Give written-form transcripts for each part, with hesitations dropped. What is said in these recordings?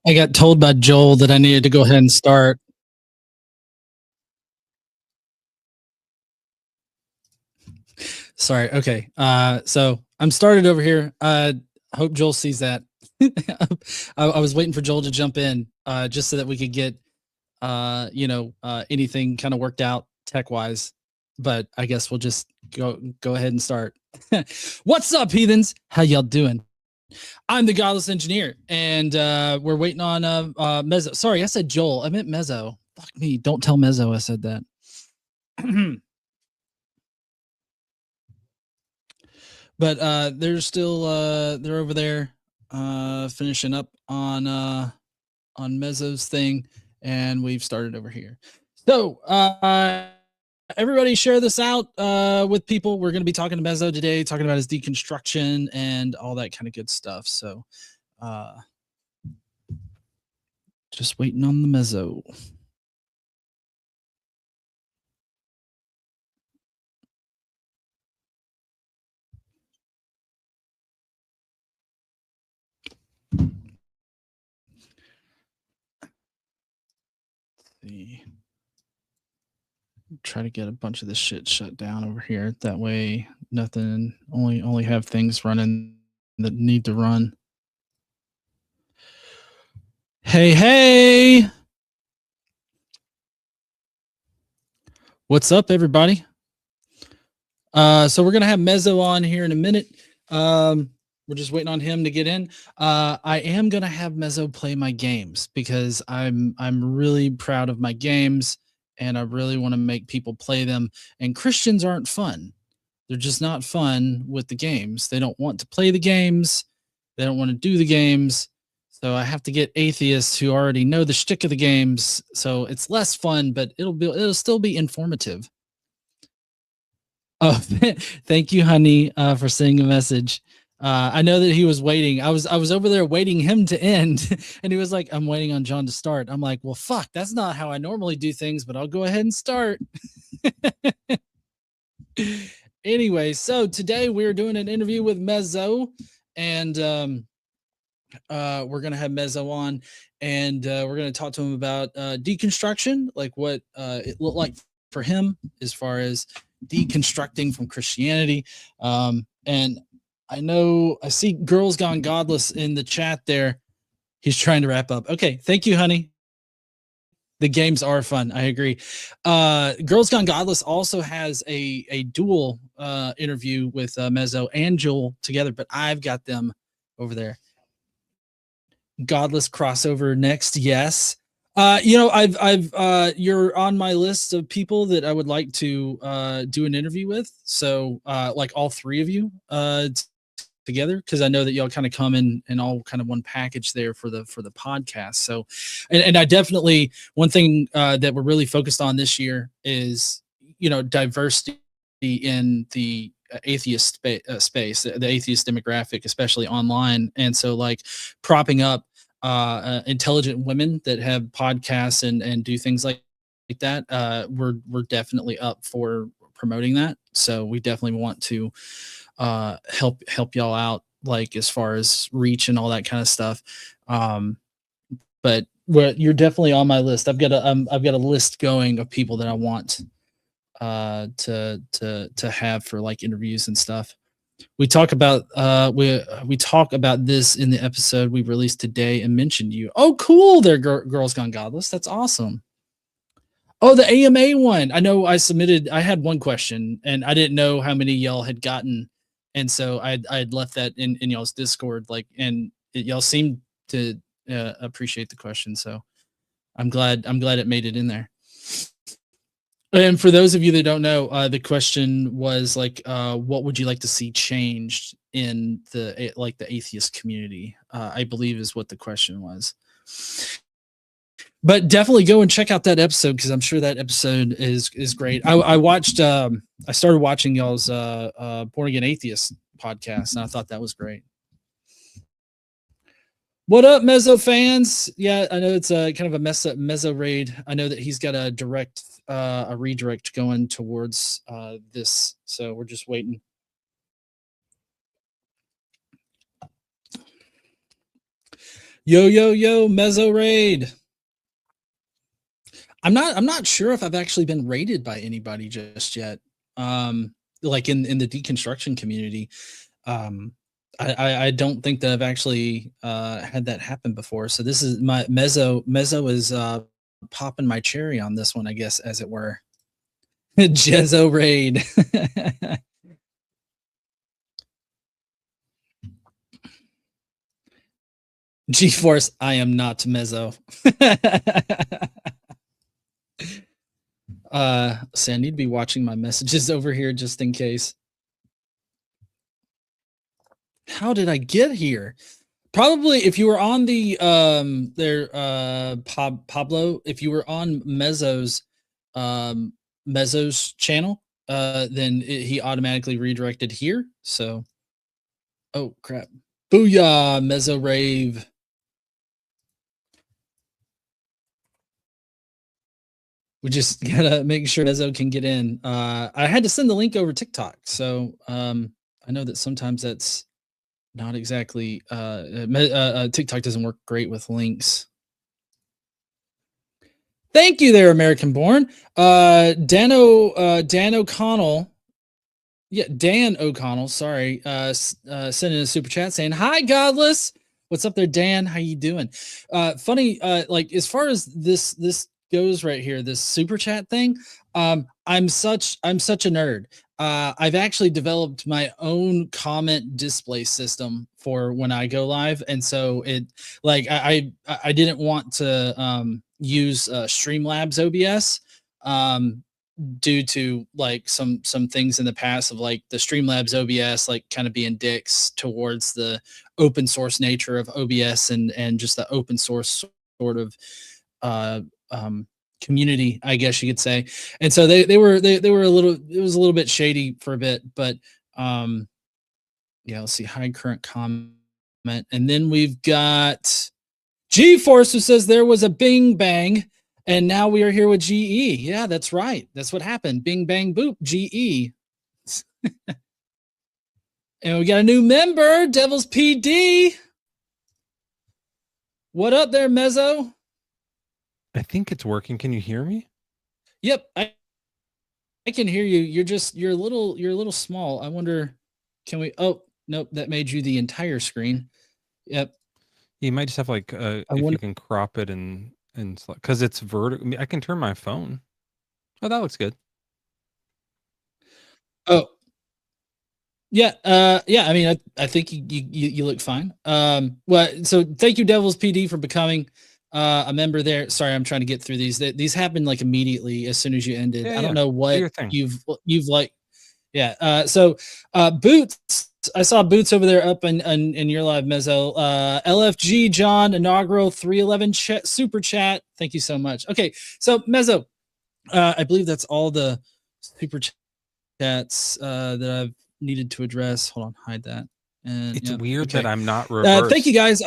I got told by Joel that I needed to go ahead and start. Sorry. Okay. So I'm started over here. Hope Joel sees that. I was waiting for Joel to jump in, just so that we could get, anything kind of worked out tech wise. But I guess we'll just go ahead and start. What's up, heathens? How y'all doing? I'm the Godless Engineer, and we're waiting on Mezzo. Sorry, I said Joel. I meant Mezzo. Fuck me. Don't tell Mezzo I said that. But they're still they're over there finishing up on Mezzo's thing, and we've started over here. So everybody share this out with people. We're going to be talking to Mezzo today, talking about his deconstruction and all that kind of good stuff. So uh just waiting on the Mezzo. See, try to get a bunch of this shit shut down over here. That way, nothing. Only have things running that need to run. Hey, hey! What's up, everybody? So we're gonna have Mezzo on here in a minute. We're just waiting on him to get in. I am gonna have Mezzo play my games because I'm really proud of my games and I really want to make people play them. And Christians aren't fun. They're just not fun with the games. They don't want to play the games. They don't want to do the games. So I have to get atheists who already know the shtick of the games. So it's less fun, but it'll still be informative. Oh, thank you, honey, for sending a message. I know that he was waiting. I was over there waiting him to end, and he was like, "I'm waiting on John to start." I'm like, "Well, fuck, that's not how I normally do things, but I'll go ahead and start." Anyway, so today we're doing an interview with Mezzo, and we're gonna have Mezzo on, and we're gonna talk to him about deconstruction, like what it looked like for him as far as deconstructing from Christianity. And I see Girls Gone Godless in the chat there. He's trying to wrap up. Okay, thank you, honey. The games are fun. I agree. Girls Gone Godless also has a dual interview with Mezzo and Joel together, but I've got them over there. Godless crossover next. Yes. You're on my list of people that I would like to do an interview with. So, like all three of you together, because I know that y'all kind of come in all kind of one package there for the podcast. So, and I definitely one thing that we're really focused on this year is diversity in the atheist space, the atheist demographic, especially online. And so, like propping up intelligent women that have podcasts and do things like that. We're definitely up for promoting that. So we definitely want to help y'all out, like as far as reach and all that kind of stuff. But you're definitely on my list. I've got a list going of people that I want to have for like interviews and stuff. We talk about we talk about this in the episode we released today and mentioned you. Oh, cool! There, Girls Gone Godless. That's awesome. Oh, the AMA one. I know I submitted. I had one question and I didn't know how many y'all had gotten, and so I'd left that in y'all's Discord. Like, and y'all seemed to appreciate the question. So I'm glad it made it in there. And for those of you that don't know, the question was like, what would you like to see changed in the atheist community? I believe is what the question was. But definitely go and check out that episode because I'm sure that episode is great. I watched. I started watching y'all's Born Again Atheist podcast, and I thought that was great. What up, Mezzo fans? Yeah, I know it's a kind of a Mezzo raid. I know that he's got a redirect going towards this, so we're just waiting. Yo, yo, yo, Mezzo raid. I'm not sure if I've actually been raided by anybody just yet. Like in the deconstruction community. Um, I don't think that I've actually had that happen before. So this is my Mezzo is popping my cherry on this one, I guess, as it were. Jezzo raid. G-Force, I am not Mezzo. See, I need to be watching my messages over here just in case. How did I get here? Probably if you were on the Pablo, if you were on Mezzo's channel, then he automatically redirected here. So, oh crap. Booyah, Mezzo rave. We just gotta make sure Mezzo can get in. I had to send the link over TikTok, so I know that sometimes that's not exactly TikTok doesn't work great with links. Thank you there, American born. Dan O'Connell. Yeah, Dan O'Connell, sorry. Sending a super chat saying, "Hi, Godless. What's up there, Dan? How you doing?" Funny, like as far as this goes right here, this super chat thing, I'm such a nerd. I've actually developed my own comment display system for when I go live, and so it like I didn't want to use Streamlabs OBS due to like some things in the past of like the Streamlabs OBS like kind of being dicks towards the open source nature of OBS and just the open source sort of community, I guess you could say. And so they were a little, it was a little bit shady for a bit, but yeah, let's see, high current comment. And then we've got G-Force who says there was a bing bang and now we are here with GE. Yeah, that's right. That's what happened. Bing bang boop, GE. And we got a new member, Devil's PD. What up there, Mezzo? I think it's working. Can you hear me? Yep, I can hear you. You're a little small. I wonder, can we? Oh nope, that made you the entire screen. Yep. You might just have like if you can crop it and because it's vertical. I can turn my phone. Oh, that looks good. Oh yeah, yeah. I mean, I think you look fine. Well, so thank you, Devils PD, for becoming a member there. Sorry, I'm trying to get through these. These happened like immediately as soon as you ended. Yeah, I don't know what you've like. Yeah. So Boots, I saw Boots over there up in your live, Mezzo. LFG John, inaugural 311 super chat. Thank you so much. Okay, so Mezzo, I believe that's all the super chats that I've needed to address. Hold on, hide that. And it's weird that I'm not reversed. Thank you guys.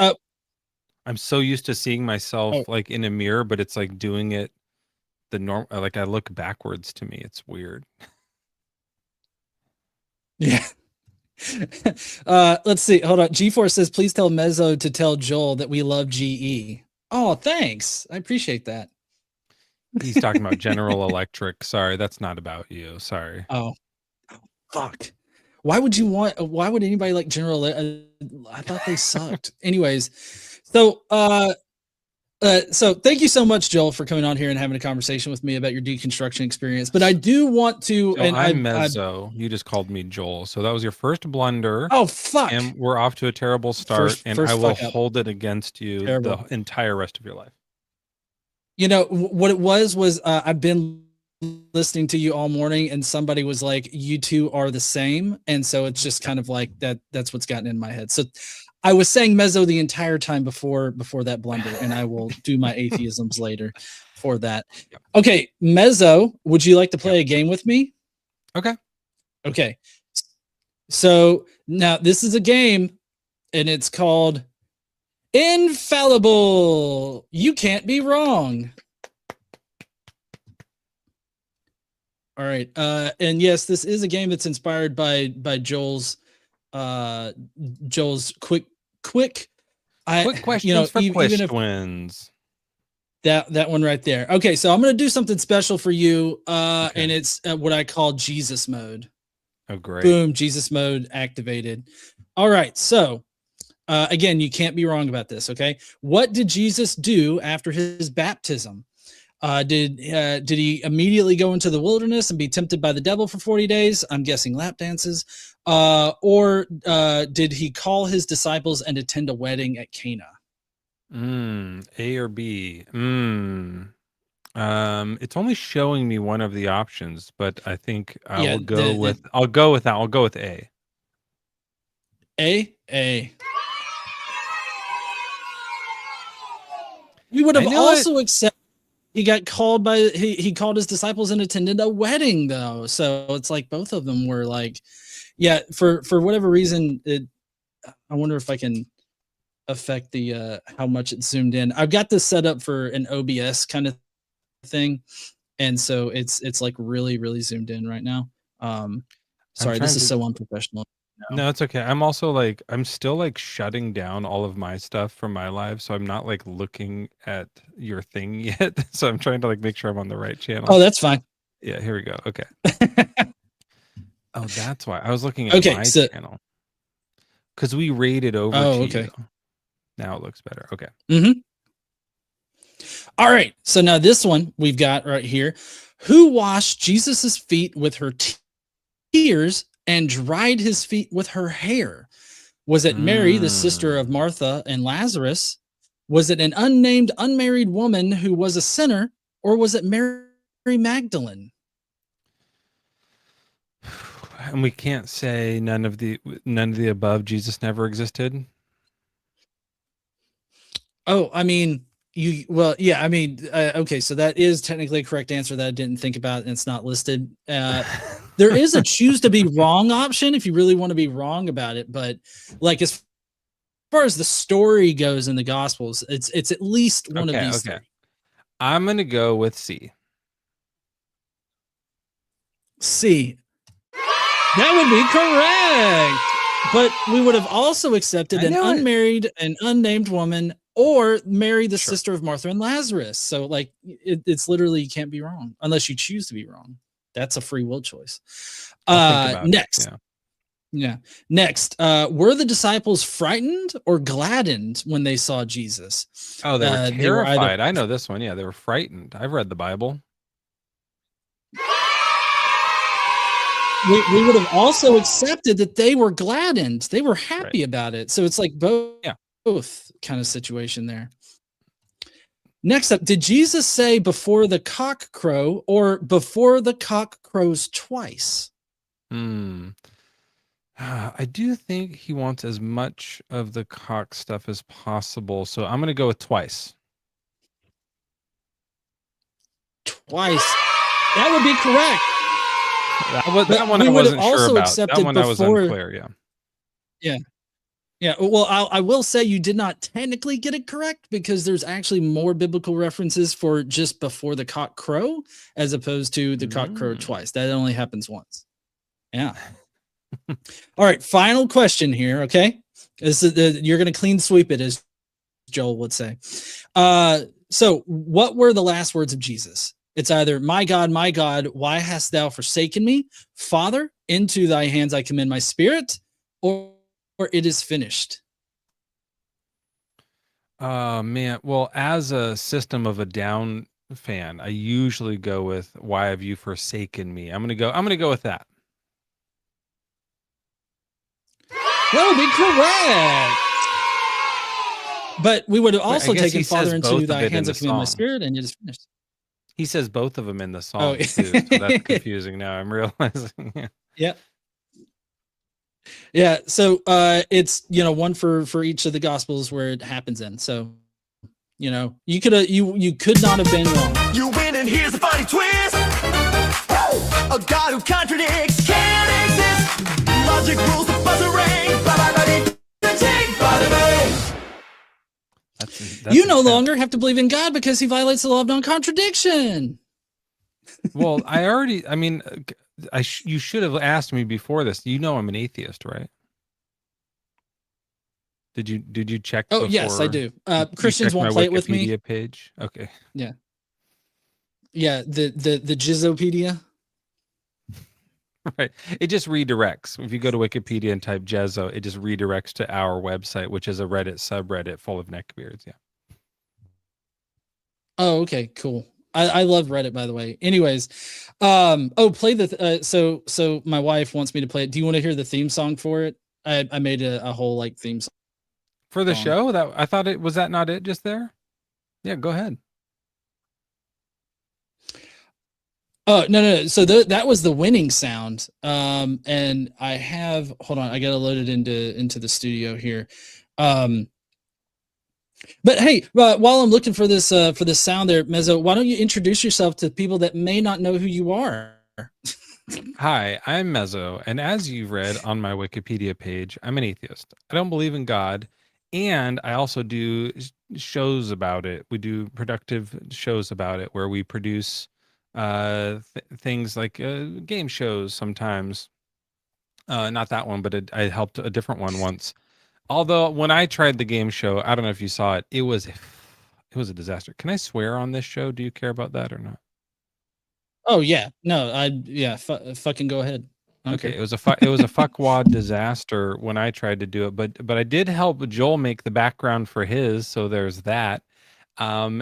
I'm so used to seeing myself like in a mirror, but it's like doing it the norm. Like I look backwards to me. It's weird. Yeah. Let's see. Hold on. G-Force says, please tell Mezzo to tell Joel that we love GE. Oh, thanks. I appreciate that. He's talking about General Electric. Sorry, that's not about you. Sorry. Oh, fuck. Why would anybody like General? I thought they sucked. Anyways, so so thank you so much, Joel, for coming on here and having a conversation with me about your deconstruction experience. But I do want to. So and I'm Mezzo. You just called me Joel. So that was your first blunder. Oh fuck! And we're off to a terrible start. And I will hold it against you the entire rest of your life. You know what it was I've been listening to you all morning, and somebody was like, "You two are the same," and so it's just kind of like that. That's what's gotten in my head. So I was saying Mezzo the entire time before that blunder, and I will do my atheisms later for that. Yep. Okay, Mezzo, would you like to play a game with me? Okay. Okay. So now this is a game, and it's called Infallible. You can't be wrong. All right. And yes, this is a game that's inspired by Joel's quick Quick questions for even if questions. that one right there. Okay, so I'm gonna do something special for you, Okay. and it's what I call Jesus mode. Oh, great. Boom, Jesus mode activated. All right, so again, you can't be wrong about this. Okay, what did Jesus do after his baptism? Did he immediately go into the wilderness and be tempted by the devil for 40 days? I'm guessing lap dances. Or did he call his disciples and attend a wedding at Cana? A or B? It's only showing me one of the options, but I think I will go with. I'll go with that. I'll go with A. A. We would have also accepted. He got called by he called his disciples and attended a wedding though, so it's like both of them were like, yeah. For whatever reason, I wonder if I can affect the how much it zoomed in. I've got this set up for an OBS kind of thing, and so it's like really zoomed in right now. Sorry, this is so unprofessional. No, it's okay. I'm also like, I'm still like shutting down all of my stuff from my live, so I'm not like looking at your thing yet. So I'm trying to like make sure I'm on the right channel. Oh, that's fine. Yeah, here we go. Okay. Oh, that's why I was looking at my channel because we rated over to you. Now it looks better. Okay. All right. So now this one we've got right here. Who washed Jesus's feet with her tears and dried his feet with her hair? Was it Mary, the sister of Martha and Lazarus? Was it an unnamed, unmarried woman who was a sinner? Or was it Mary Magdalene? And we can't say none of the above. Jesus never existed. Oh, I mean, okay, so that is technically a correct answer that I didn't think about, and it's not listed. There is a choose to be wrong option if you really want to be wrong about it, but like as far as the story goes in the Gospels, it's at least one of these three. I'm gonna go with C. C. That would be correct, but we would have also accepted an unmarried and unnamed woman, or Mary, the sister of Martha and Lazarus. So like it's literally, you can't be wrong unless you choose to be wrong. That's a free will choice. Next. Next, were the disciples frightened or gladdened when they saw Jesus? Oh, they were terrified. I know this one. Yeah, they were frightened. I've read the Bible. We would have also accepted that they were gladdened. They were happy about it. So it's like both kind of situation there. Next up, did Jesus say before the cock crow or before the cock crows twice? I do think he wants as much of the cock stuff as possible. So I'm going to go with twice. Twice. That would be correct. That one I wasn't sure about. That one I was unclear. Yeah. Well, I will say you did not technically get it correct because there's actually more biblical references for just before the cock crow as opposed to the cock crow twice. That only happens once. Yeah. All right. Final question here. Okay. You're going to clean sweep it, as Joel would say. So what were the last words of Jesus? It's either, my God, why hast thou forsaken me? Father, into thy hands I commend my spirit, or it is finished. Man. Well, as a System of a Down fan, I usually go with, why have you forsaken me? I'm going to go with that. That would be correct. But we would have also taken Father, into thy hands I commend my spirit, and it is finished. He says both of them in the song too, so that's confusing now. I'm realizing. Yeah. So it's one for each of the Gospels where it happens in. So you could not have been wrong. You win, and here's the funny twist. A God who contradicts can't exist. Logic rules the buzzer ring. You no longer have to believe in God because he violates the law of non-contradiction. Well, you should have asked me before this. I'm an atheist, right? Did you check? Oh yes, I do. You Christians checked won't my play it with me. Wikipedia page? Okay. Yeah, the Jizzopedia. Right. It just redirects. If you go to Wikipedia and type Mezzo, it just redirects to our website, which is a Reddit subreddit full of neckbeards. Yeah. Oh, okay, cool. I love Reddit, by the way. Anyways, play the so my wife wants me to play it. Do you want to hear the theme song for it? I made a whole like theme song For the show? That I thought it was that not it just there? Yeah, go ahead. Oh no. So that was the winning sound. And I have hold on, I gotta load it into the studio here. But hey, while I'm looking for this sound there, Mezzo, why don't you introduce yourself to people that may not know who you are? Hi, I'm Mezzo, and as you've read on my Wikipedia page, I'm an atheist. I don't believe in God, and I also do shows about it. We do productive shows about it where we produce things like game shows sometimes. Not that one, but I helped a different one once. Although when I tried the game show, I don't know if you saw it, it was a disaster. Can I swear on this show? Do you care about that or not? Oh yeah, no, fucking go ahead. Okay, it was a fuckwad disaster when I tried to do it, but I did help Joel make the background for his, so there's that. Yeah,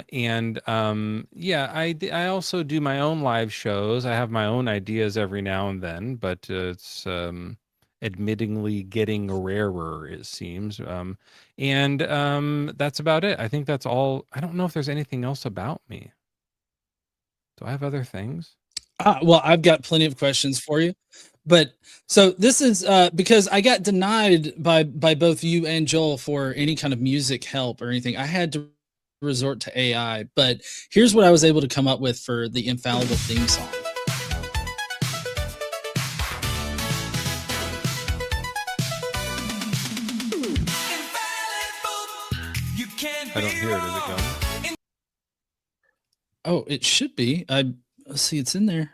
I also do my own live shows. I have my own ideas every now and then, but it's admittingly getting rarer, it seems. That's about it. I think that's all. I don't know if there's anything else about me. Do I have other things? Well, I've got plenty of questions for you, but so this is because I got denied by both you and Joel for any kind of music help or anything. I had to resort to AI, but here's what I was able to come up with for the infallible theme song. I don't hear it. Is it going? Oh, it should be. Let's see, it's in there.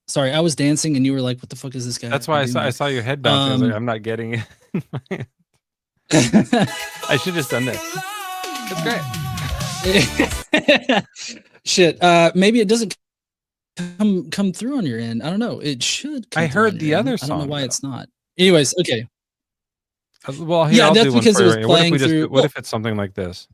Sorry, I was dancing and you were like, "What the fuck is this guy?" That's why I saw your head bouncing. I was like, I'm not getting it. I should have done this. It's great. Shit. Maybe it doesn't come through on your end. I don't know. It should. I heard the other song. I don't know why it's not. Anyways, okay. Well, here, yeah, that's because it was playing through. What if it's something like this?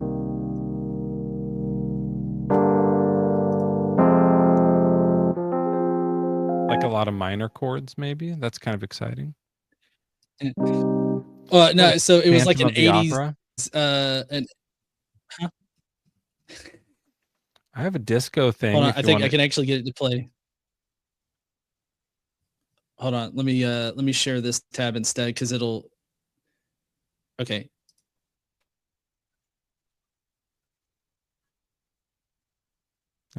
Like a lot of minor chords, maybe. That's kind of exciting. No, so it was like an 80s opera? Huh? I have a disco thing. Hold on, I think I can actually get it to play. Hold on, let me share this tab instead because it'll. Okay.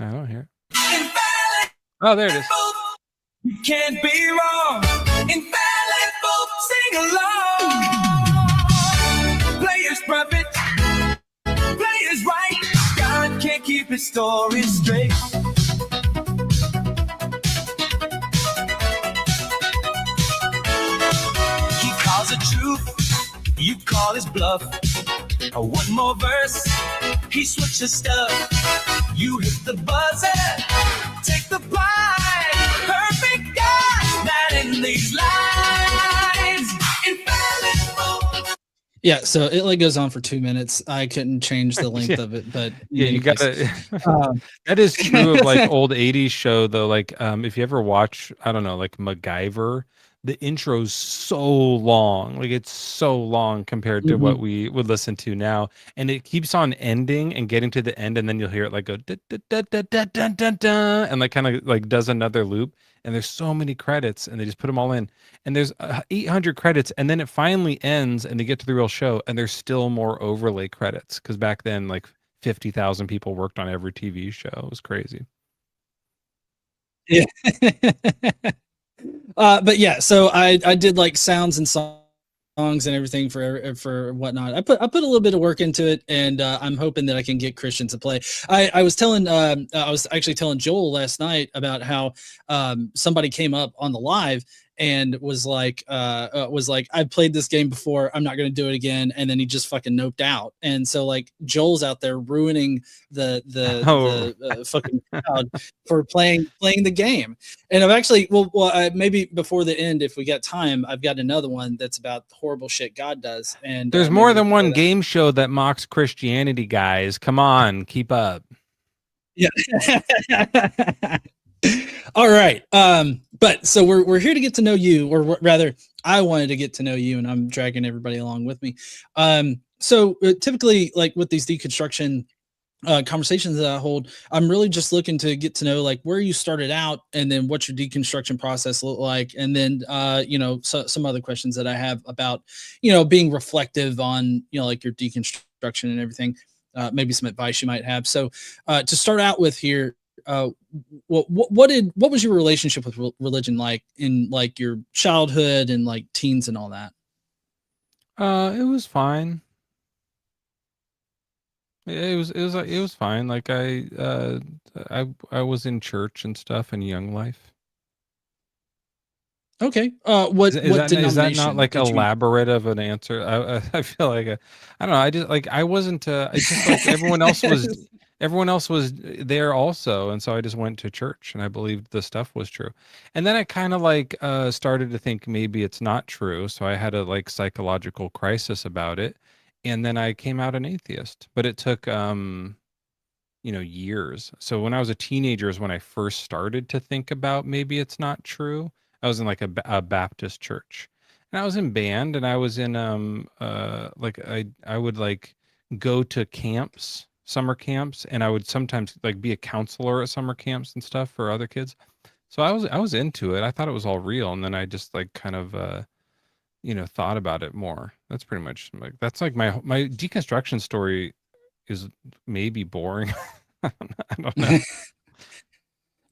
I don't hear it. Oh, there it is. You can't be wrong. Infallible, sing along. Players perfect, players right. God can't keep his story straight. He calls it truth, you call his bluff. One more verse, he switches stuff. You hit the buzzer, take the prize. Perfect God, that in these lines, infallible. Yeah, so it like goes on for 2 minutes. I couldn't change the length of it, but yeah, you gotta. That is true of like old '80s show though. Like, if you ever watch, I don't know, like MacGyver, the intro's so long. Like it's so long compared to what we would listen to now, and it keeps on ending and getting to the end, and then you'll hear it like go da, da, da, da, da, da, da, da, and like kind of like does another loop. And there's so many credits, and they just put them all in. And there's 800 credits, and then it finally ends, and they get to the real show, and there's still more overlay credits because back then, like 50,000 people worked on every TV show. It was crazy. Yeah. But yeah, so I did like sounds and songs and everything for whatnot. I put a little bit of work into it, and I'm hoping that I can get Christian to play. I was actually telling Joel last night about how somebody came up on the live and was like, I've played this game before, I'm not going to do it again, and then he just fucking noped out. And so like Joel's out there ruining the fucking crowd for playing the game. And I've actually maybe before the end, if we got time, I've got another one that's about the horrible shit God does. And there's more than one game show that mocks Christianity, guys. Come on, keep up. Yeah. All right. But so we're here to get to know you, or rather, I wanted to get to know you, and I'm dragging everybody along with me. So typically, like with these deconstruction conversations that I hold, I'm really just looking to get to know like where you started out, and then what your deconstruction process looked like, and then some other questions that I have about being reflective on like your deconstruction and everything. Maybe some advice you might have. So to start out with here, what was your relationship with religion like in like your childhood and like teens and all that? It was fine. It was fine. Like I was in church and stuff in young life. Okay. What denomination? Is that not like elaborate of an answer? I feel like I don't know. I just like I wasn't. It's just like everyone else was. Everyone else was there also, and so I just went to church, and I believed the stuff was true. And then I kind of like started to think maybe it's not true, so I had a like psychological crisis about it, and then I came out an atheist. But it took years. So when I was a teenager is when I first started to think about maybe it's not true. I was in like a Baptist church, and I was in band, and I was in like I would like go to camps, summer camps, and I would sometimes like be a counselor at summer camps and stuff for other kids. So I was into it. I thought it was all real, and then I just like kind of thought about it more. That's pretty much like that's like my deconstruction story is maybe boring. I don't know.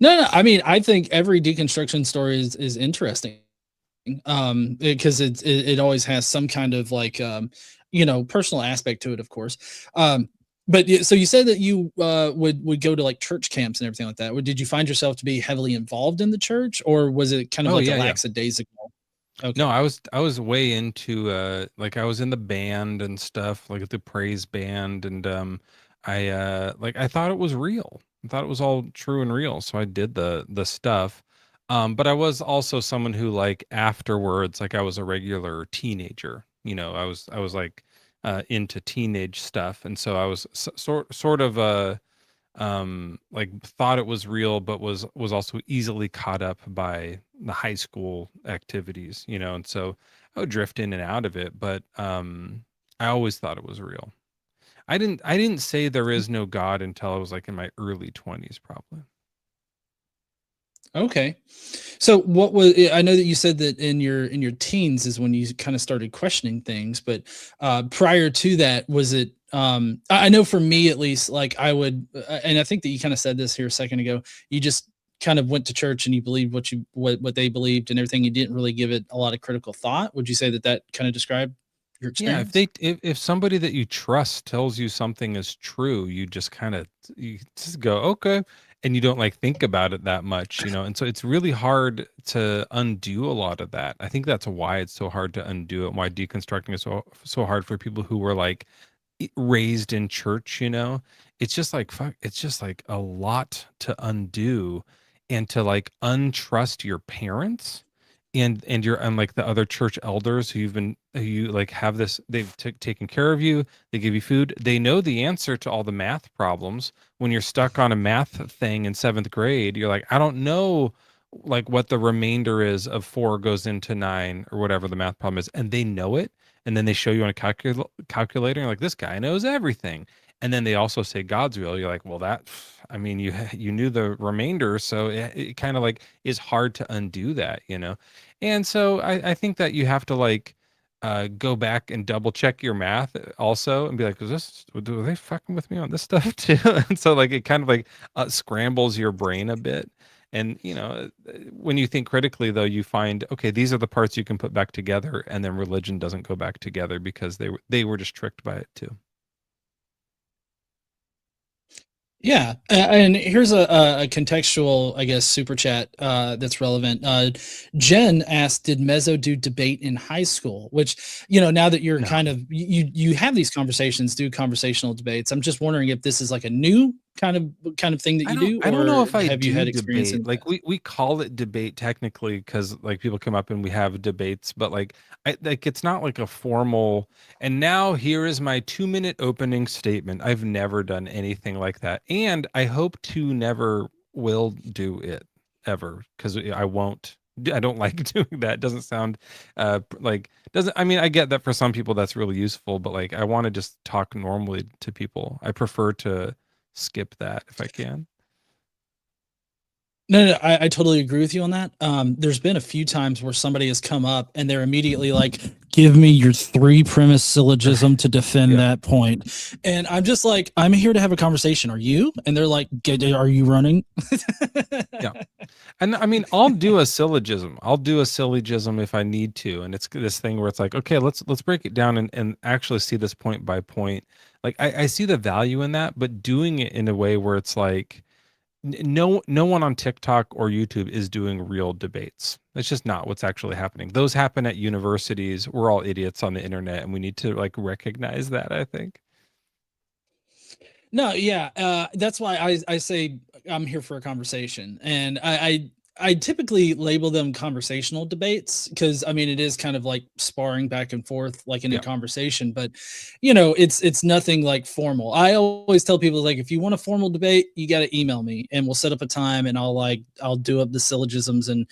No, I mean, I think every deconstruction story is interesting, because it always has some kind of like personal aspect to it, of course. But so you said that you would go to like church camps and everything like that. Did you find yourself to be heavily involved in the church, or was it kind of a lackadaisical? Okay. No, I was way into like I was in the band and stuff, like the praise band, and I thought it was real. I thought it was all true and real, so I did the stuff. But I was also someone who like afterwards, like I was a regular teenager. I was like into teenage stuff, and so I was sort of like thought it was real, but was also easily caught up by the high school activities, and so I would drift in and out of it, but I always thought it was real. I didn't say there is no God until I was like in my early 20s, probably. Okay. So what was, I know that you said that in your teens is when you kind of started questioning things, but prior to that, was it I know for me at least, like I would and I think that you kind of said this here a second ago, you just kind of went to church and you believed what they believed and everything. You didn't really give it a lot of critical thought. Would you say that kind of described your experience? Yeah, if somebody that you trust tells you something is true, you just go, okay, and you don't like think about it that much, and so it's really hard to undo a lot of that. I think that's why it's so hard to undo it, and why deconstructing is so hard for people who were like raised in church. It's just like fuck, it's just like a lot to undo, and to like untrust your parents and like the other church elders who you like have this, they've taken care of you, they give you food, they know the answer to all the math problems. When you're stuck on a math thing in 7th grade, you're like, I don't know like what the remainder is of 4 goes into 9 or whatever the math problem is, and they know it, and then they show you on a calculator, and you're like, this guy knows everything. And then they also say God's real. You're like, well, I mean, you knew the remainder, so it kind of like is hard to undo that, And so I think that you have to like go back and double check your math also, and be like, are they fucking with me on this stuff too? And so like it kind of like scrambles your brain a bit. And when you think critically, though, you find, okay, these are the parts you can put back together, and then religion doesn't go back together because they were just tricked by it too. Yeah, and here's a contextual, I guess, super chat that's relevant. Jen asked, "Did Mezzo do debate in high school?" Which, now that you're No. kind of you have these conversations, do conversational debates. I'm just wondering if this is like a new kind of thing that you do, I don't know or if I have you do had experience in debate. the Like past? we call it debate technically because like people come up and we have debates, but like it's not like a formal. And now here is my 2-minute opening statement. I've never done anything like that, and I hope to never will do it ever because I won't. I don't like doing that. It doesn't sound like doesn't. I mean, I get that for some people that's really useful, but like I want to just talk normally to people. I prefer to skip that if I can. No, I totally agree with you on that. There's been a few times where somebody has come up and they're immediately like, "Give me your three premise syllogism to defend Yeah. that point," and I'm just like, "I'm here to have a conversation. Are you?" And they're like, "Are you running?" Yeah. And I mean, I'll do a syllogism. I'll do a syllogism if I need to. And it's this thing where it's like, okay, let's break it down and actually see this point by point. Like I see the value in that, but doing it in a way where it's like no one on TikTok or YouTube is doing real debates. It's just not what's actually happening. Those happen at universities. We're all idiots on the internet, and we need to like recognize that, I think. No, yeah, that's why I say I'm here for a conversation, and I typically label them conversational debates because I mean it is kind of like sparring back and forth like in a Yeah. conversation, but it's nothing like formal. I always tell people like if you want a formal debate, you got to email me and we'll set up a time and I'll do up the syllogisms and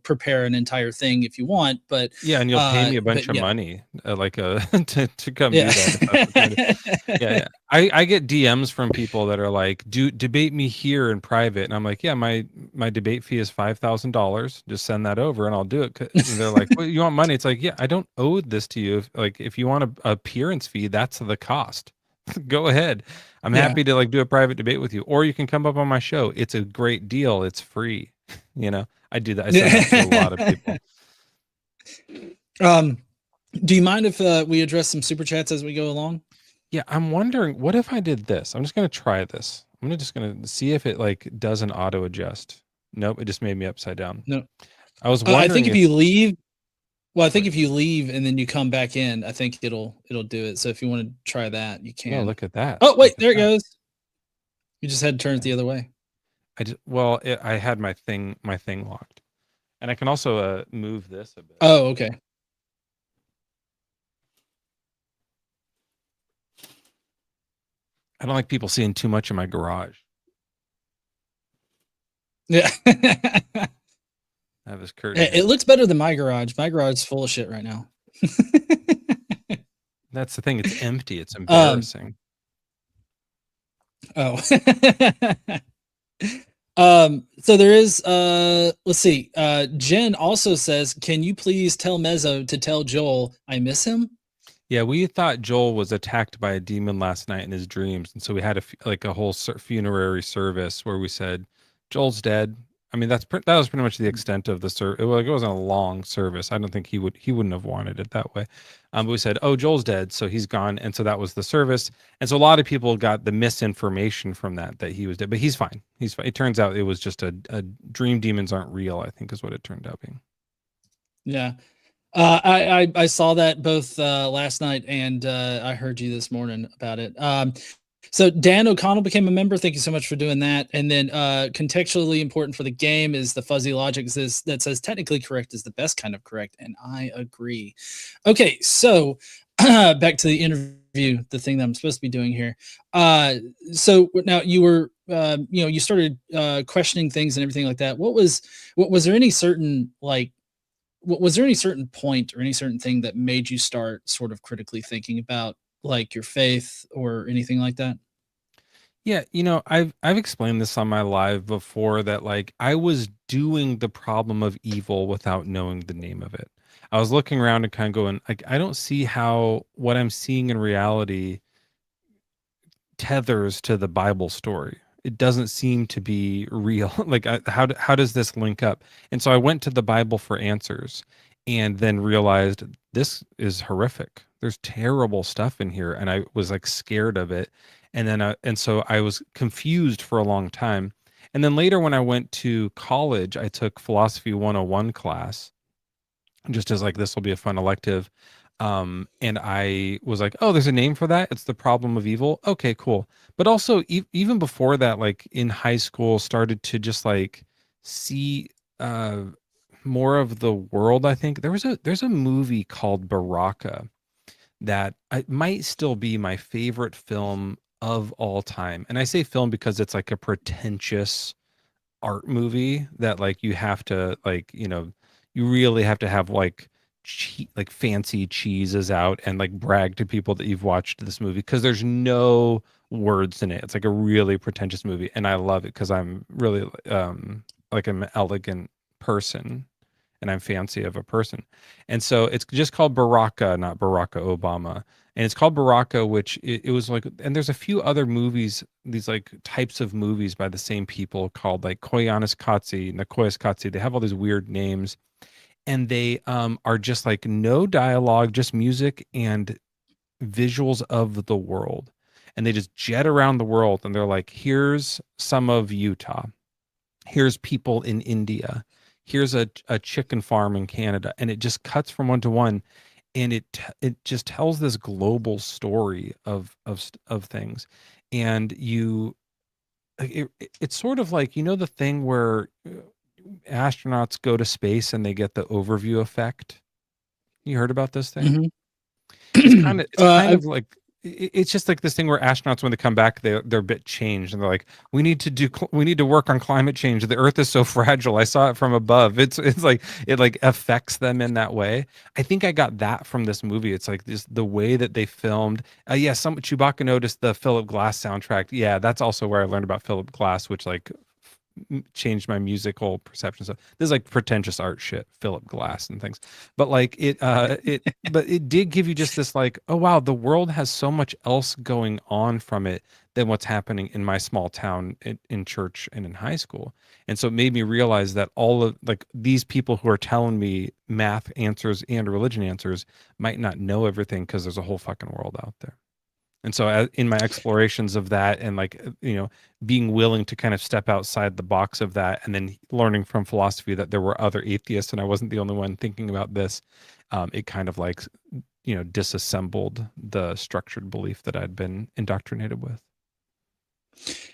prepare an entire thing if you want, but Yeah, and you'll pay me a bunch of yeah, money, like to come do yeah. that if that's what you're yeah, yeah. I get DMs from people that are like, "Do debate me here in private," and I'm like, "Yeah, my debate fee is $5,000. Just send that over, and I'll do it." And they're like, "Well, you want money?" It's like, "Yeah, I don't owe this to you. If you want a appearance fee, that's the cost. Go ahead. I'm Yeah. happy to like do a private debate with you, or you can come up on my show. It's a great deal. It's free." I do that. I send that to a lot of people. Do you mind if we address some super chats as we go along? Yeah, I'm wondering what if I did this. I'm just gonna try this. Just gonna see if it like does an auto adjust. Nope, it just made me upside down. No. I was I think wondering if you leave, well, I think if you leave and then you come back in, I think it'll do it. So if you want to try that, you oh, can. look at that. Oh, wait, Look at there it that. goes. You just had to turn it the other way. I had my thing locked, and I can also move this a bit. Oh, okay. I don't like people seeing too much of my garage. Yeah. I have this curtain. It looks better than my garage. My garage is full of shit right now. That's the thing. It's empty. It's embarrassing. Oh. So there is let's see. Jen also says, "Can you please tell Mezzo to tell Joel I miss him?" Yeah, we thought Joel was attacked by a demon last night in his dreams, and so we had a whole funerary service where we said, "Joel's dead." I mean, that was pretty much the extent of the service. It wasn't a long service. I don't think he wouldn't have wanted it that way. But we said, "Oh, Joel's dead, so he's gone," and so that was the service. And so a lot of people got the misinformation from that he was dead, but he's fine. He's fine. It turns out it was just a dream demons aren't real, I think is what it turned out being. Yeah. I saw that both last night and I heard you this morning about it. So Dan O'Connell became a member. Thank you so much for doing that. And then contextually important for the game is the fuzzy logic that says technically correct is the best kind of correct, and I agree. Okay, so back to the interview, the thing that I'm supposed to be doing here. So now you were you started questioning things and everything like that. Was there any certain was there any certain point or any certain thing that made you start sort of critically thinking about like your faith or anything like that? Yeah, I've explained this on my live before that like I was doing the problem of evil without knowing the name of it. I was looking around and kind of going like I don't see how what I'm seeing in reality tethers to the Bible story. It doesn't seem to be real. Like how does this link up? And so I went to the Bible for answers and then realized this is horrific. There's terrible stuff in here and I was like scared of it. And then and so I was confused for a long time. And then later when I went to college, I took philosophy 101 class just as like this will be a fun elective. And I was like, oh, there's a name for that. It's the problem of evil. Okay, cool. But also even before that, like in high school, started to just like see more of the world. I think there's a movie called Baraka that might still be my favorite film of all time. And I say film because it's like a pretentious art movie that like you have to like, you really have to have like like fancy cheeses out and like brag to people that you've watched this movie because there's no words in it. It's like a really pretentious movie and I love it because I'm really like I'm an elegant person and I'm fancy of a person. And so it's just called Baraka, not Barack Obama. And it's called Baraka, which it was like, and there's a few other movies, these like types of movies by the same people called like Koyaanisqatsi, Nakoyaanisqatsi. They have all these weird names and they are just like no dialogue, just music and visuals of the world. And they just jet around the world and they're like, here's some of Utah. Here's people in India. Here's a chicken farm in Canada. And it just cuts from one to one. And it just tells this global story of things. And it's sort of like, the thing where astronauts go to space and they get the overview effect. You heard about this thing? Mhm. It's kind of like it's just like this thing where astronauts, when they come back, they're a bit changed, and they're like, we need to work on climate change. The Earth is so fragile. I saw it from above. It's like it like affects them in that way. I think I got that from this movie. It's like this the way that they filmed. Some Chewbacca noticed the Philip Glass soundtrack. Yeah, that's also where I learned about Philip Glass, which like changed my musical perception. So this is like pretentious art shit, Philip Glass and things, but like but it did give you just this like, oh wow, the world has so much else going on from it than what's happening in my small town in church and in high school. And so it made me realize that all of like these people who are telling me math answers and religion answers might not know everything because there's a whole fucking world out there. And so in my explorations of that and like, being willing to kind of step outside the box of that and then learning from philosophy that there were other atheists and I wasn't the only one thinking about this, it kind of like, disassembled the structured belief that I'd been indoctrinated with.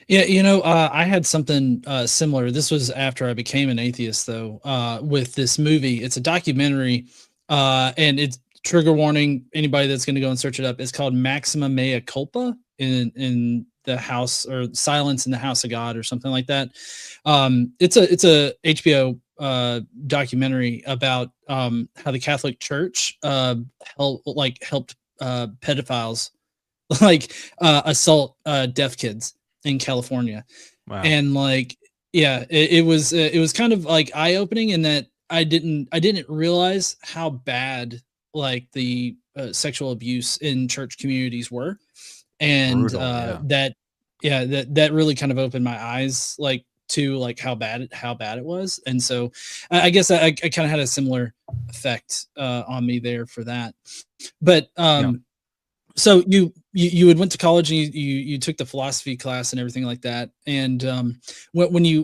Yeah, I had something similar. This was after I became an atheist, though, with this movie. It's a documentary, and it's trigger warning. Anybody that's going to go and search it up, it's called Maxima Mea Culpa in the House or Silence in the House of God or something like that. It's a HBO documentary about how the Catholic Church helped pedophiles assault deaf kids in California. Wow. And it was kind of like eye-opening in that I didn't realize how bad like the sexual abuse in church communities were. And Brutal, that really kind of opened my eyes to how bad it was. And so I guess I kind of had a similar effect on me there for that. But so you had went to college and you took the philosophy class and everything like that. And when you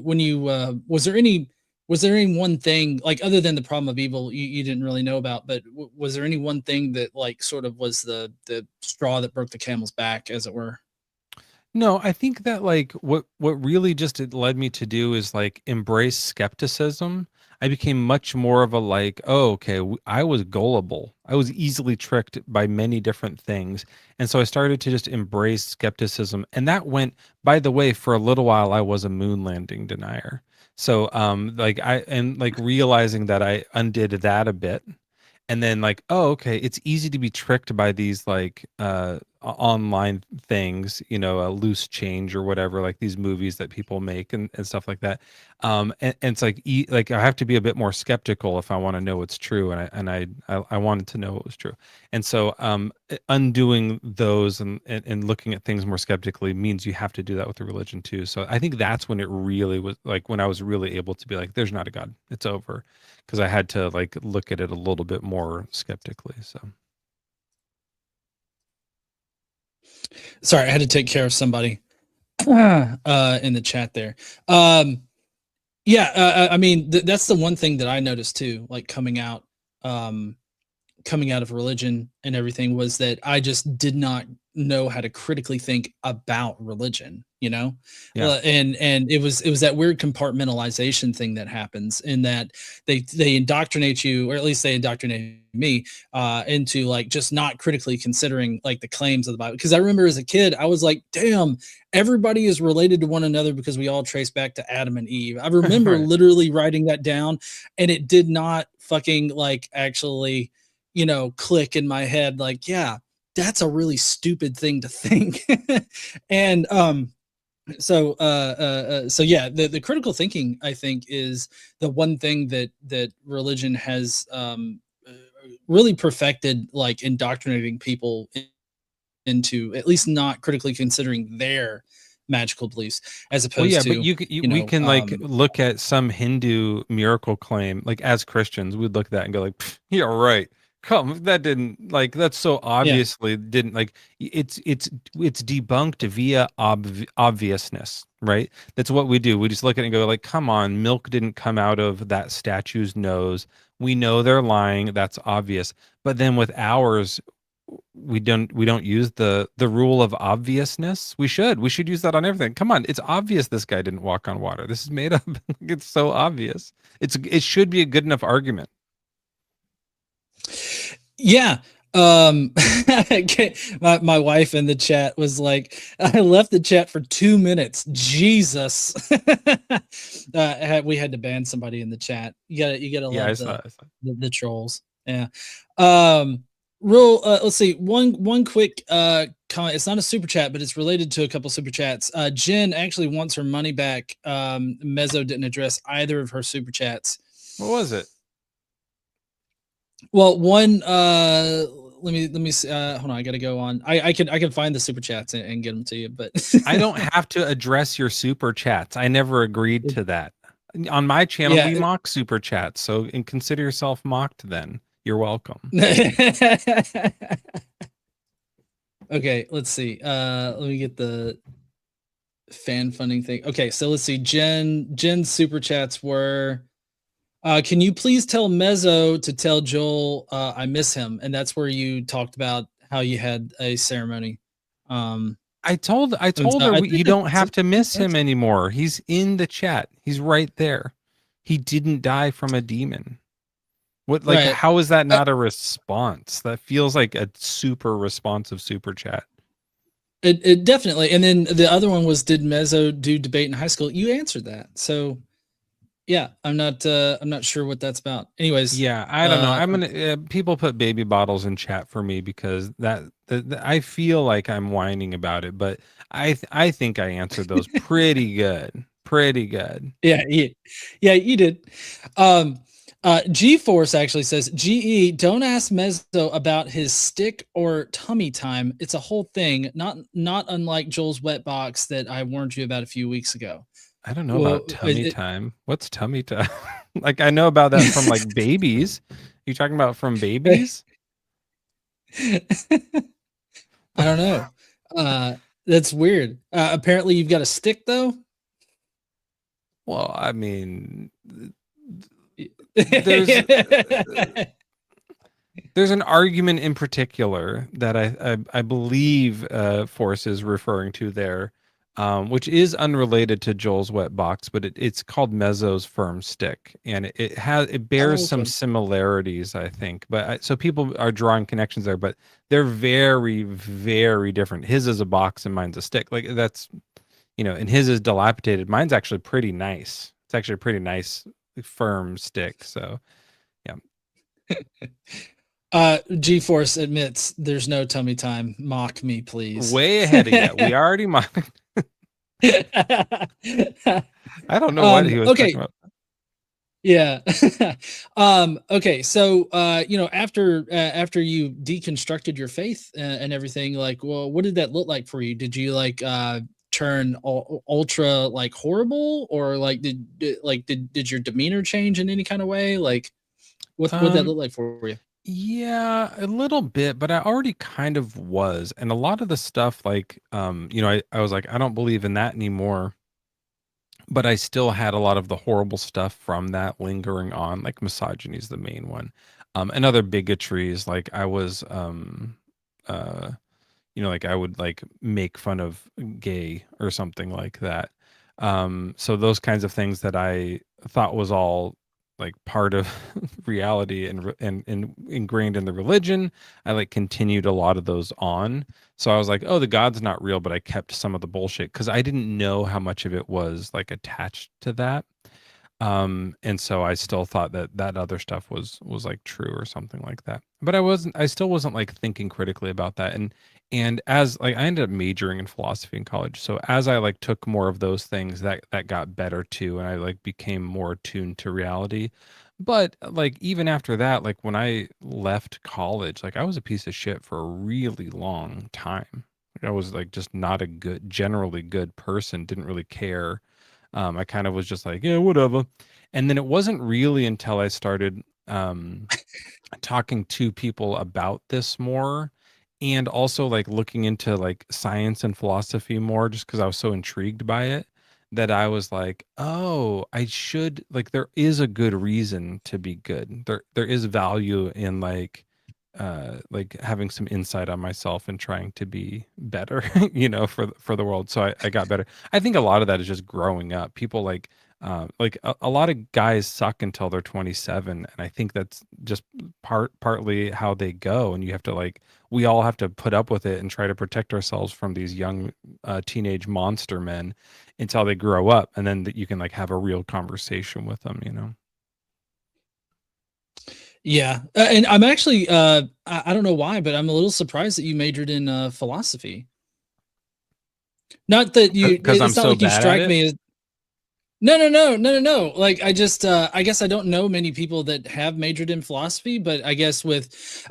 was there any one thing like other than the problem of evil you didn't really know about, but was there any one thing that like sort of was the straw that broke the camel's back, as it were? No, I think that like what really just it led me to do is like embrace skepticism. I became much more of a like, oh, okay, I was gullible. I was easily tricked by many different things. And so I started to just embrace skepticism. And that went, by the way, for a little while, I was a moon landing denier. So realizing that I undid that a bit. And then like, oh, okay, it's easy to be tricked by these like online things, a loose change or whatever, like these movies that people make and stuff like that. And it's like I have to be a bit more skeptical if I want to know what's true. And I wanted to know what was true. And so undoing those and looking at things more skeptically means you have to do that with the religion too. So I think that's when it really was like when I was really able to be like, there's not a God, it's over. Because I had to like look at it a little bit more skeptically. So Sorry, I had to take care of somebody in the chat there. I mean, that's the one thing that I noticed too, like coming out of religion and everything, was that I just did not know how to critically think about religion, you know? Yeah. And it was that weird compartmentalization thing that happens, in that they indoctrinate you, or at least they indoctrinated me, into like just not critically considering like the claims of the Bible. Because I remember as a kid, I was like, damn, everybody is related to one another because we all trace back to Adam and Eve. I remember Right. literally writing that down, and it did not fucking like actually, you know, click in my head. Like, yeah, that's a really stupid thing to think. And so yeah, the critical thinking, I think, is the one thing that religion has really perfected, like indoctrinating people into at least not critically considering their magical beliefs, as opposed Well, yeah, to, but we can like look at some Hindu miracle claim, like as Christians, we'd look at that and go like, "Yeah, right. Come, that didn't like that's so obviously didn't like it's debunked via obviousness, right? That's what we do. We just look at it and go like, come on, milk didn't come out of that statue's nose. We know they're lying. That's obvious. But then with ours, we don't use the rule of obviousness. We should use that on everything. Come on, it's obvious this guy didn't walk on water. This is made up. It's so obvious. It should be a good enough argument. Yeah. My wife in the chat was like, I left the chat for 2 minutes. Jesus. We had to ban somebody in the chat. You gotta love the trolls. Yeah. Let's see, one quick comment. It's not a super chat, but it's related to a couple super chats. Jen actually wants her money back. Mezzo didn't address either of her super chats. What was it? Well, one, let me see. Hold on, I gotta go on. I can find the super chats and get them to you, but I don't have to address your super chats. I never agreed to that. On my channel, we mock super chats, so and consider yourself mocked. Then you're welcome. Okay, let's see. Let me get the fan funding thing. Okay, so let's see. Jen's super chats were, can you please tell Mezzo to tell Joel I miss him? And that's where you talked about how you had a ceremony. I told her you don't have to miss him anymore. He's in the chat. He's right there. He didn't die from a demon. What, like, right. How is that not a response? That feels like a super responsive super chat. It definitely. And then the other one was, did Mezzo do debate in high school? You answered that. So yeah, I'm not sure what that's about. Anyways. Yeah, I don't know. I'm gonna people put baby bottles in chat for me because I feel like I'm whining about it, but I think I answered those pretty good. Pretty good. Yeah, you did. G-Force actually says, GE, don't ask Mezzo about his stick or tummy time. It's a whole thing, not unlike Joel's wet box that I warned you about a few weeks ago. I don't know about tummy time. What's tummy time? Like, I know about that from like babies. You talking about from babies? I don't know. That's weird. Apparently you've got a stick though. Well, I mean, there's an argument in particular that I believe Force is referring to there, which is unrelated to Joel's wet box, but it's called Mezzo's firm stick, and it bears some similarities, I think. But so people are drawing connections there, but they're very, very different. His is a box and mine's a stick. Like, that's, and his is dilapidated. Mine's actually pretty nice. It's actually a pretty nice firm stick. So yeah. G-Force admits there's no tummy time. Mock me, please. Way ahead of you. We already mocked. I don't know what he was talking about. Yeah. Okay. So, after you deconstructed your faith and everything, like, well, what did that look like for you? Did you like turn ultra like horrible, or like did your demeanor change in any kind of way? Like, what did that look like for you? Yeah, a little bit, but I already kind of was. And a lot of the stuff, like, I was like, I don't believe in that anymore. But I still had a lot of the horrible stuff from that lingering on, like misogyny is the main one. And other bigotries, like I was, uh, like I would like make fun of gay or something like that. So those kinds of things that I thought was all like part of reality and ingrained in the religion, I like continued a lot of those on. So I was like, oh, the God's not real, but I kept some of the bullshit because I didn't know how much of it was like attached to that. And so I still thought that that other stuff was like true or something like that. But I still wasn't like thinking critically about that. And as like I ended up majoring in philosophy in college. So as I like took more of those things, that got better too, and I like became more attuned to reality. But like even after that, like when I left college, like I was a piece of shit for a really long time. Like, I was like just not a good, generally good person, didn't really care. I kind of was just like, yeah, whatever. And then it wasn't really until I started talking to people about this more, and also like looking into like science and philosophy more, just because I was so intrigued by it, that I was like, oh, I should like there is a good reason to be good. There is value in like having some insight on myself and trying to be better, for the world. So I got better. I think a lot of that is just growing up. People like a lot of guys suck until they're 27, and I think that's just partly how they go. And you have to like we all have to put up with it and try to protect ourselves from these young teenage monster men until they grow up, and then that you can like have a real conversation with them. Yeah, and I'm actually I don't know why, but I'm a little surprised that you majored in philosophy. Not that you, Because I'm it's not so like you bad at strike it. me as no. Like I just I guess I don't know many people that have majored in philosophy, but I guess with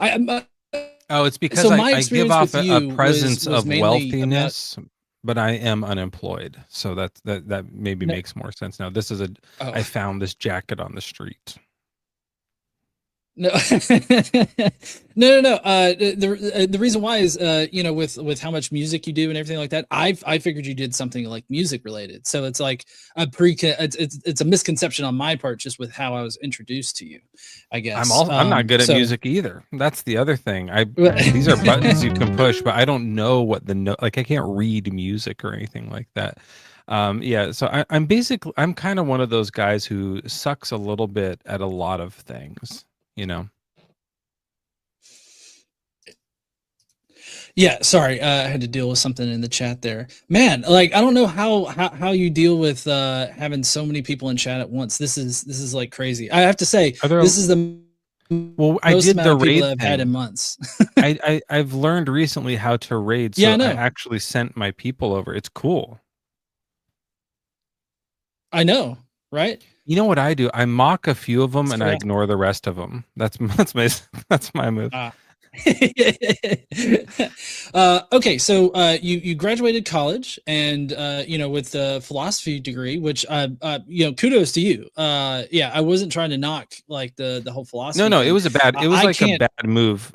Oh, it's because so my I give experience off with a you presence was of mainly about wealthiness, but I am unemployed. So that maybe no, makes more sense now. I oh found this jacket on the street. no no. The reason why is with how much music you do and everything like that. I figured you did something like music related. So it's like it's a misconception on my part just with how I was introduced to you, I guess. I'm not good at So music either. That's the other thing. These are buttons you can push, but I don't know what the note, like I can't read music or anything like that. Yeah, so I'm kind of one of those guys who sucks a little bit at a lot of things, you know. yeah, sorry, I had to deal with something in the chat there. Man, like I don't know how you deal with having so many people in chat at once. This is like crazy. I have to say, Are there this is the Well, I most did amount the of people raid that I've had in thing. months. I've learned recently how to raid, Yeah, I so I know. actually sent my people over. It's cool. I know, right? You know what I do? I mock a few of them It's and I for ignore the rest of them. That's my move. Ah. Okay, so you graduated college, and with the philosophy degree, which kudos to you. Yeah, I wasn't trying to knock like the whole No, philosophy no, thing. it was I like a can't. bad move.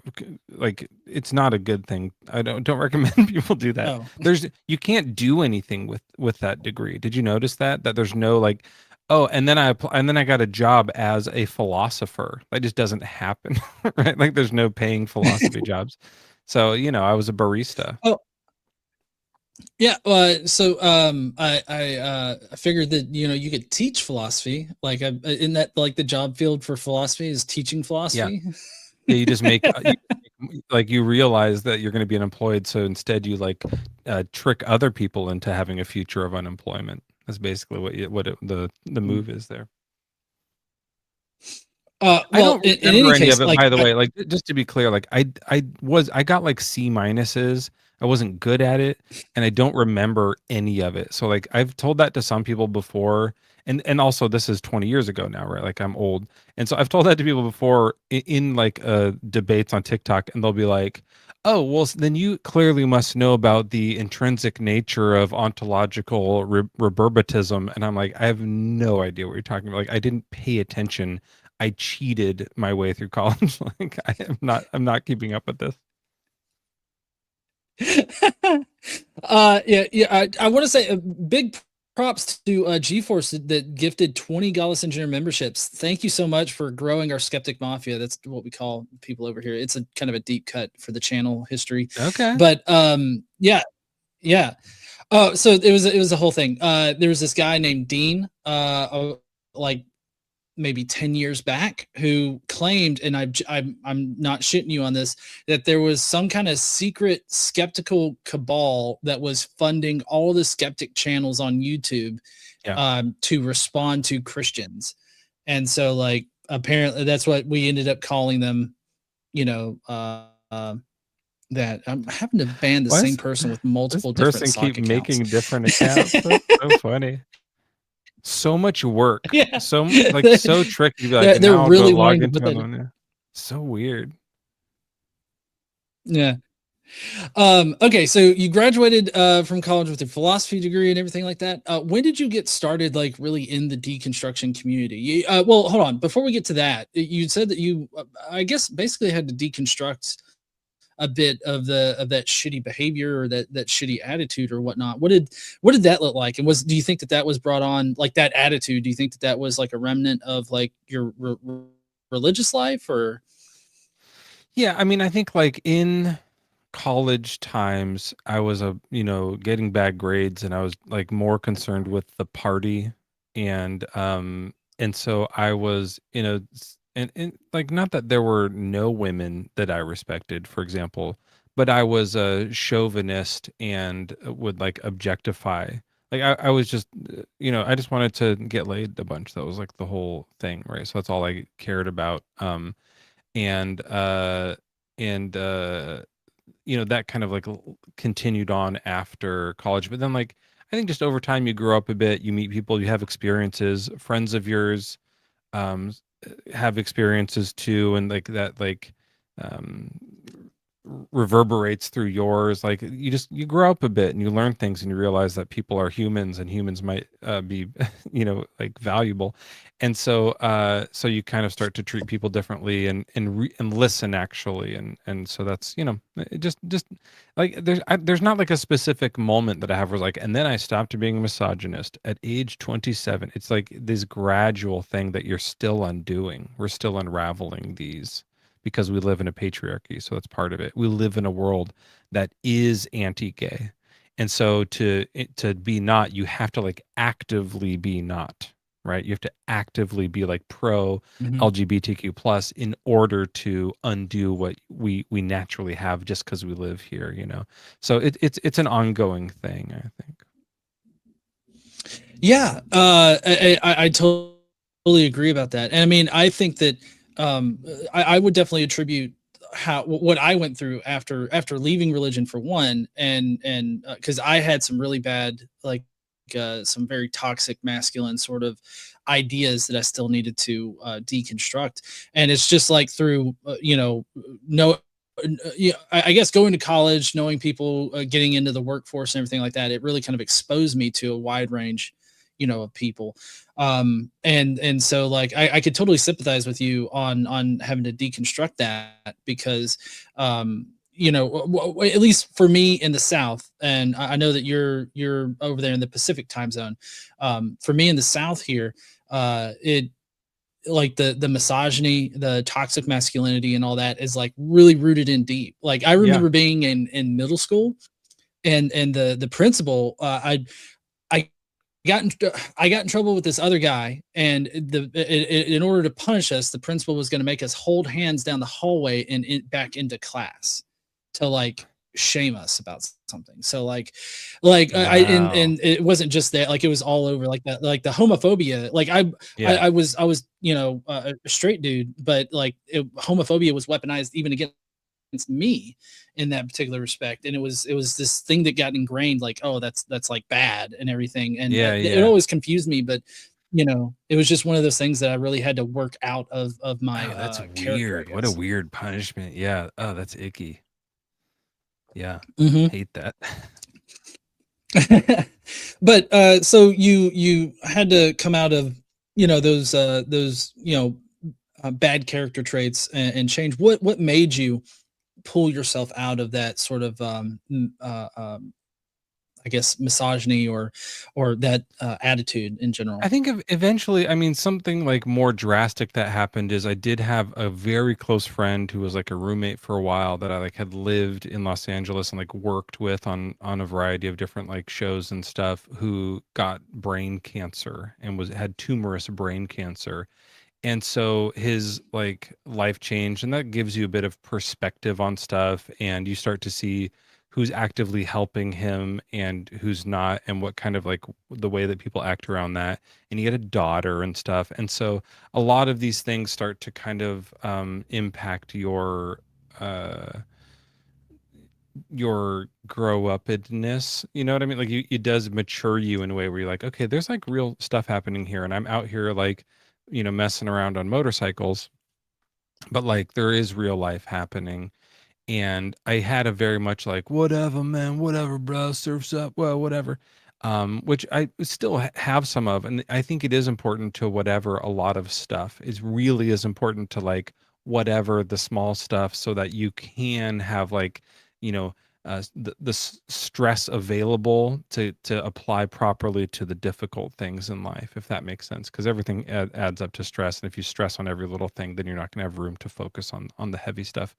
Like it's not a good thing. I don't recommend people do that. Oh, You can't do anything with that degree. Did you notice that there's no like, oh, and then I got a job as a philosopher. That just doesn't happen, right? Like there's no paying philosophy jobs. So, I was a barista. oh, yeah. So I figured that you could teach philosophy, like in that like the job field for philosophy is teaching Yeah. philosophy. Yeah, you just make like you realize that you're going to be unemployed, so instead you like trick other people into having a future of unemployment. That's basically the move is there. I Well, don't in remember any any case, of it, like by the way. Like just to be clear, like I got like C minuses. I wasn't good at it, and I don't remember any of it. So like I've told that to some people before, and also this is 20 years ago now, right? Like I'm old, and so I've told that to people before in like debates on TikTok, and they'll be like, "Oh, well, then you clearly must know about the intrinsic nature of ontological reverbatism," and I'm like, I have no idea what you're talking about. Like I didn't pay attention. I cheated my way through college. Like I'm not keeping up with this. I want to say a big props to GeForce that gifted 20 Gallus Engineer memberships. Thank you so much for growing our Skeptic Mafia. That's what we call people over here. It's a kind of a deep cut for the channel history. Okay. But yeah. So it was a whole thing. There was this guy named Dean, like maybe 10 years back, who claimed, and I'm not shitting you on this, that there was some kind of secret skeptical cabal that was funding all the skeptic channels on YouTube to respond to Christians. And so like apparently that's what we ended up calling them, you know, that I'm having to ban the same person with multiple different sock keep accounts. Making different accounts. That's so funny. So much work. Yeah. So like so tricky. Like, they're really log wanting to into put one there. So weird. Yeah. Okay, so you graduated from college with your philosophy degree and everything like that. When did you get started, like really in the deconstruction community? Well, hold on. Before we get to that, you said that you, I guess, basically had to deconstruct a bit of that shitty behavior or that shitty attitude or whatnot. What did that look like? And do you think that was brought on, like that attitude? Do you think that was like a remnant of like your religious life, or? Yeah, I mean, I think like in college times, I was getting bad grades, and I was like more concerned with the party, and so I was and like, not that there were no women that I respected, for example, but I was a chauvinist and would like objectify. Like I was just, I just wanted to get laid a bunch. That was like the whole thing, right? So that's all I cared about. And that kind of like continued on after college. But then like, I think just over time you grow up a bit, you meet people, you have experiences, friends of yours have experiences too, and like that reverberates through yours. Like you grow up a bit and you learn things and you realize that people are humans and humans might be like valuable, and so you kind of start to treat people differently and listen actually, and so that's just like there's not like a specific moment that I have where like, and then I stopped being a misogynist at age 27. It's like this gradual thing that you're still undoing. We're still unraveling these, because we live in a patriarchy. So that's part of it. We live in a world that is anti-gay. And so to be not, you have to like actively be not, right? You have to actively be like pro LGBTQ plus in order to undo what we naturally have just because we live here, So it's an ongoing thing, I think. Yeah, I totally agree about that. And I mean, I think that I would definitely attribute what I went through after leaving religion, for one, and because I had some really bad, like some very toxic masculine sort of ideas that I still needed to deconstruct. And it's just like through I guess going to college, knowing people, getting into the workforce and everything like that, it really kind of exposed me to a wide range of people. And so like I could totally sympathize with you on having to deconstruct that, because at least for me in the South, and I know that you're over there in the Pacific time zone. For me in the South here, it like the misogyny, the toxic masculinity and all that is like really rooted in deep. Like I remember being in middle school, and the principal, I got in trouble with this other guy, and in order to punish us, the principal was going to make us hold hands down the hallway and back into class to like shame us about something. So like wow. And it wasn't just that, like it was all over, like that, like the homophobia. Like I was a straight dude, but like homophobia was weaponized even against me in that particular respect, and it was this thing that got ingrained, like, oh, that's like bad and everything, and it always confused me, but it was just one of those things that I really had to work out of my that's weird. What a weird punishment. That's icky. Hate that. But so you had to come out of those bad character traits and change. What made you pull yourself out of that sort of I guess misogyny or that attitude in general? I think eventually, I mean, something like more drastic that happened is I did have a very close friend who was like a roommate for a while that I like had lived in Los Angeles and like worked with on a variety of different like shows and stuff, who got brain cancer and had tumorous brain cancer. And so his like life changed, and that gives you a bit of perspective on stuff, and you start to see who's actively helping him and who's not, and what kind of like the way that people act around that. And he had a daughter and stuff, and so a lot of these things start to kind of impact uh your grow upness, you know what I mean? Like it does mature you in a way where you're like, okay, there's like real stuff happening here, and I'm out here like, messing around on motorcycles, but like there is real life happening. And I had a very much like, whatever, man, whatever, bro, surfs up, well, whatever. Which I still have some of, and I think it is important to whatever a lot of stuff is really is important to like whatever the small stuff, so that you can have like, stress available to apply properly to the difficult things in life, if that makes sense, because everything adds up to stress, and if you stress on every little thing, then you're not going to have room to focus on the heavy stuff.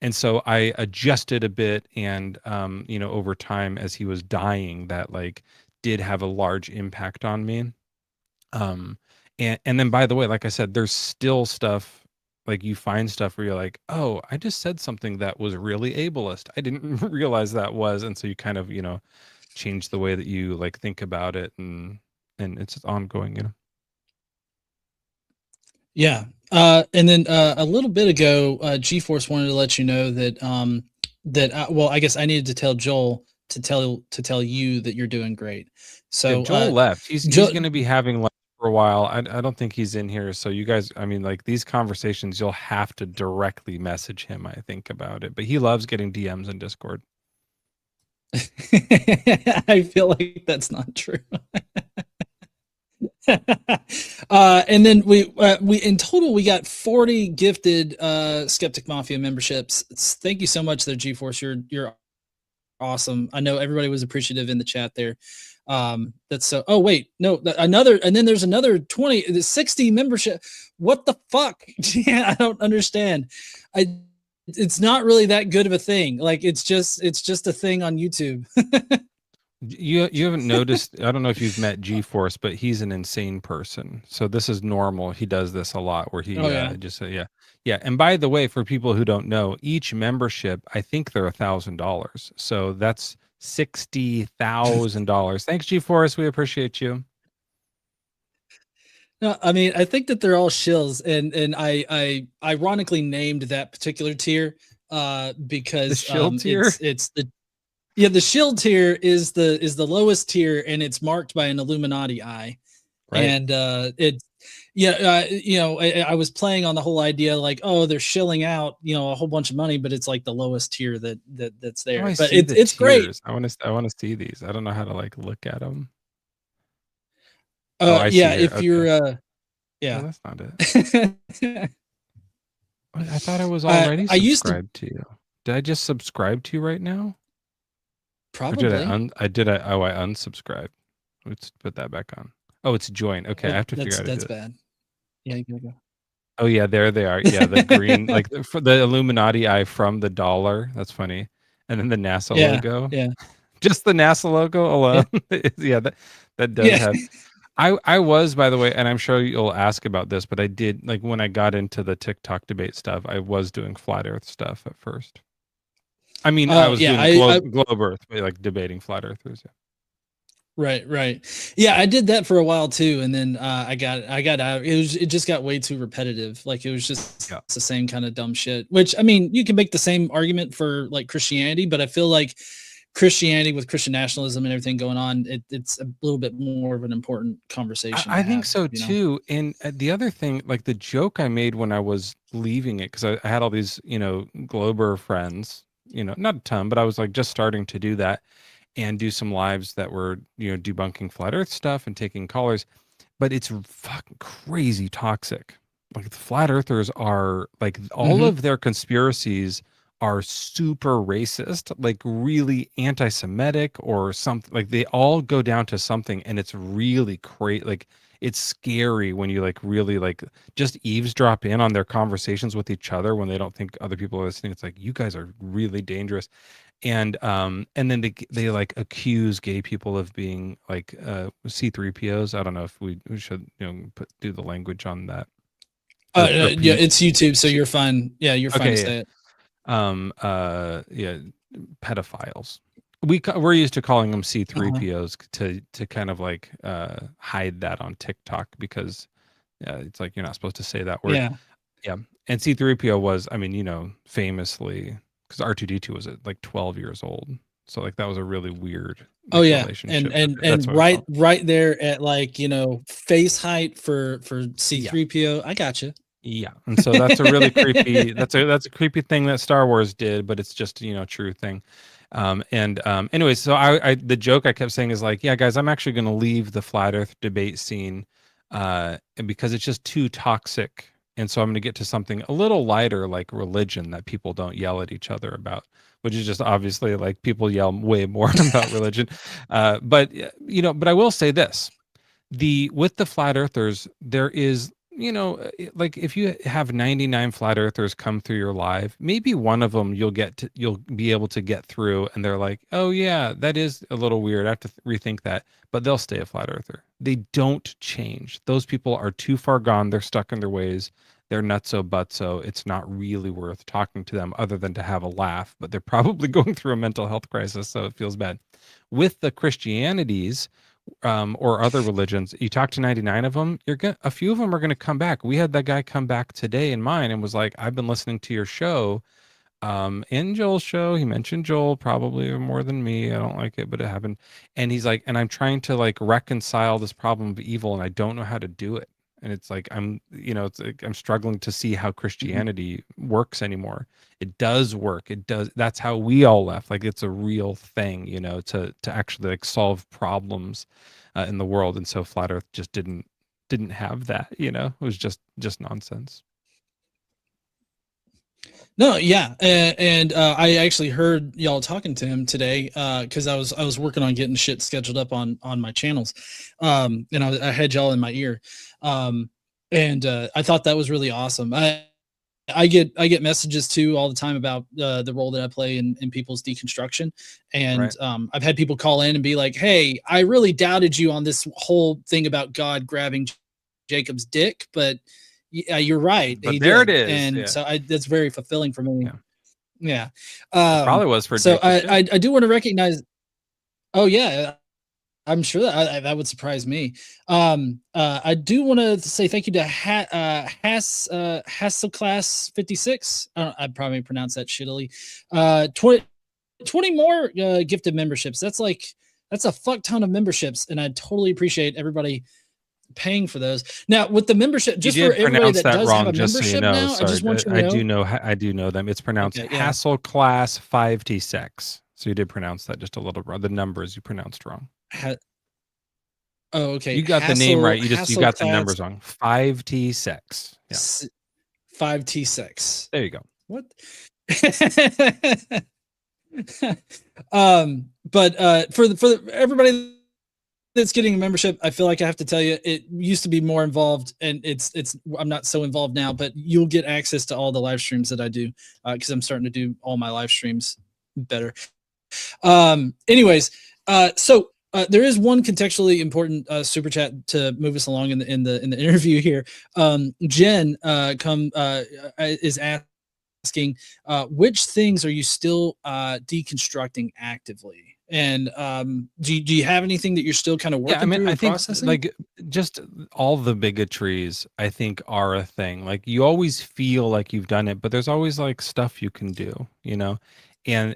And so I adjusted a bit, and over time as he was dying, that like did have a large impact on me. And then, by the way, like I said, there's still stuff, like you find stuff where you're like, oh, I just said something that was really ableist. I didn't realize that was. And so you kind of, change the way that you like think about it, and it's ongoing. Yeah. And then a little bit ago, GeForce wanted to let you know that well, I guess I needed to tell Joel to tell you that you're doing great. So Joel left. He's going to be having lunch for a while. I don't think he's in here. So you guys, I mean, like these conversations, you'll have to directly message him, I think, about it. But he loves getting DMs in Discord. I feel like that's not true. And then we in total we got 40 gifted Skeptic Mafia memberships. Thank you so much there, GeForce. You're awesome. I know everybody was appreciative in the chat there. That's so. Oh wait, no, another, and then there's another 60 membership. What the fuck? Yeah, I don't understand. It's not really that good of a thing. Like it's just a thing on YouTube. You haven't noticed, I don't know if you've met GeForce, but he's an insane person. So this is normal. He does this a lot where he just yeah. Yeah. And by the way, for people who don't know, each membership, I think they're $1,000. So that's $60,000. Thanks, GeForce. We appreciate you. No, I mean, I think that they're all shills, and I ironically named that particular tier because the shill tier? It's the shield tier is the lowest tier, and it's marked by an Illuminati eye. Right. And I was playing on the whole idea like, oh, they're shilling out, a whole bunch of money, but it's like the lowest tier that's there. Oh, but it's great. I want to see these. I don't know how to like look at them. If you're no, that's not it. I thought I was already subscribed to you. Did I just subscribe to you right now? Probably. I unsubscribed. Let's put that back on. Oh, it's join. Okay, I have to figure out. That's bad. Yeah, you gotta go. Oh yeah, there they are. Yeah, the green, like for the Illuminati eye from the dollar. That's funny. And then the NASA logo. Yeah. Just the NASA logo alone. Yeah, that does have. I was, by the way, and I'm sure you'll ask about this, but I did, like when I got into the TikTok debate stuff, I was doing flat Earth stuff at first. I mean, I was doing globe Earth, like debating flat Earthers. Yeah. Right. Yeah, I did that for a while too, and then I got out. It just got way too repetitive. Like it was just the same kind of dumb shit. Which, I mean, you can make the same argument for like Christianity, but I feel like Christianity with Christian nationalism and everything going on, it's a little bit more of an important conversation. I think so too. And the other thing, like the joke I made when I was leaving it, because I had all these, Glober friends, not a ton, but I was like just starting to do that and do some lives that were, debunking flat Earth stuff and taking callers. But it's fucking crazy toxic. like the flat earthers are like all of their conspiracies are super racist, like really anti-Semitic or something. Like they all go down to something, and it's really crazy. Like it's scary when you like really like just eavesdrop in on their conversations with each other when they don't think other people are listening. It's like, you guys are really dangerous. And then they like accuse gay people of being like C3POs. I don't know if we should, you know, do the language on that. Yeah, it's YouTube, so you're fine. Yeah, you're fine to say it. Yeah, pedophiles. We're used to calling them C3POs to kind of like hide that on TikTok, because it's like you're not supposed to say that word. Yeah. And C3PO was, I mean, you know, famously, because R2D2 was like 12 years old, so like that was a really weird relationship. And right there at like, you know, face height for C3PO. I got you. Yeah, and so that's a really creepy. That's a creepy thing that Star Wars did, but it's just, you know, true thing. Anyways, so I the joke I kept saying is like, yeah, guys, I'm actually going to leave the flat Earth debate scene, because it's just too toxic, and so I'm going to get to something a little lighter, like religion, that people don't yell at each other about, which is just obviously like people yell way more about religion. But you know, but I will say this: with the flat earthers, there is, you know, like if you have 99 flat earthers come through your live, maybe one of them you'll be able to get through, and they're like, oh yeah, that is a little weird, I have to rethink that, but they'll stay a flat earther. They don't change. Those people are too far gone. They're stuck in their ways. They're nutso butso. It's not really worth talking to them other than to have a laugh, but they're probably going through a mental health crisis, so it feels bad. With the Christianities, or other religions, you talk to 99 of them, a few of them are going to come back. We had that guy come back today in mine and was like, I've been listening to your show, in Joel's show. He mentioned Joel probably more than me. I don't like it, but it happened. And he's like, and I'm trying to like reconcile this problem of evil, and I don't know how to do it. And it's like, it's like I'm struggling to see how Christianity works anymore. It does work. It does. That's how we all left. Like it's a real thing, you know, to actually like solve problems in the world. And so flat Earth just didn't have that, you know. It was just nonsense. No, yeah, and I actually heard y'all talking to him today, because I was working on getting shit scheduled up on my channels, and I had y'all in my ear, and I thought that was really awesome. I get messages too all the time about the role that I play in people's deconstruction, and right. I've had people call in and be like, "Hey, I really doubted you on this whole thing about God grabbing Jacob's dick, but." Yeah, you're right. But there it is, and so that's very fulfilling for me. Yeah, probably was for. So I do want to recognize. Oh yeah, I'm sure that would surprise me. I do want to say thank you to Hasselclass 56. I probably pronounced that shittily. 20 more gifted memberships. That's a fuck ton of memberships, and I totally appreciate everybody paying for those. Now with the membership, just for everybody that does have a membership now, I just want you to know. I do know them. It's pronounced Hassel Class 5T6. So you did pronounce that just a little wrong. The numbers you pronounced wrong. Okay. You got the name right. You got the numbers wrong. 5T6. Yeah. 5T6. There you go. What? But for everybody that's getting a membership, I feel like I have to tell you, it used to be more involved, and I'm not so involved now, but you'll get access to all the live streams that I do, because I'm starting to do all my live streams better. Anyways, so there is one contextually important super chat to move us along in the interview here. Jen is asking, which things are you still deconstructing actively? And do you have anything that you're still kind of working through? I think processing? Like just all the bigotries, I think, are a thing. Like you always feel like you've done it, but there's always like stuff you can do, you know, and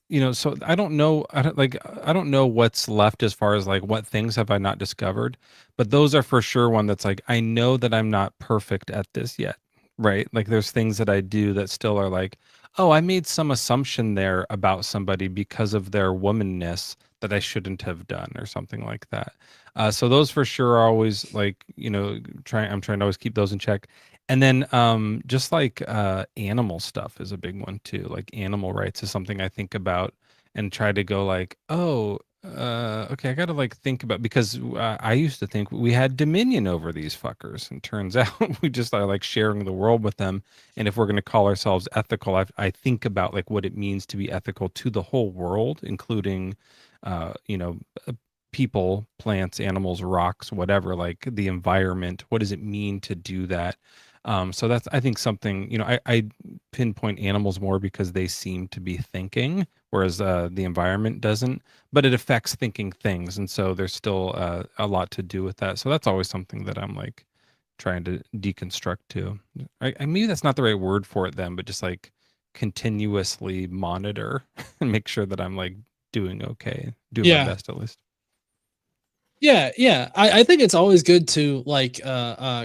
you know, so I don't know what's left as far as like what things have I not discovered, but those are for sure one that's like, I know that I'm not perfect at this yet, right? Like there's things that I do that still are like, oh, I made some assumption there about somebody because of their womanness that I shouldn't have done, or something like that. So those for sure are always like, I'm trying to always keep those in check. And then just like animal stuff is a big one too. Like animal rights is something I think about and try to go like, oh, okay, I got to like think about, because I used to think we had dominion over these fuckers, and turns out we just are like sharing the world with them. And if we're going to call ourselves ethical, I think about like what it means to be ethical to the whole world, including, you know, people, plants, animals, rocks, whatever, like the environment. What does it mean to do that? So that's, I think, something, I pinpoint animals more because they seem to be thinking, whereas the environment doesn't, but it affects thinking things. And so there's still a lot to do with that. So that's always something that I'm like trying to deconstruct too. Maybe that's not the right word for it then, but just like continuously monitor and make sure that I'm like doing okay, doing my best at least. Yeah. I think it's always good to like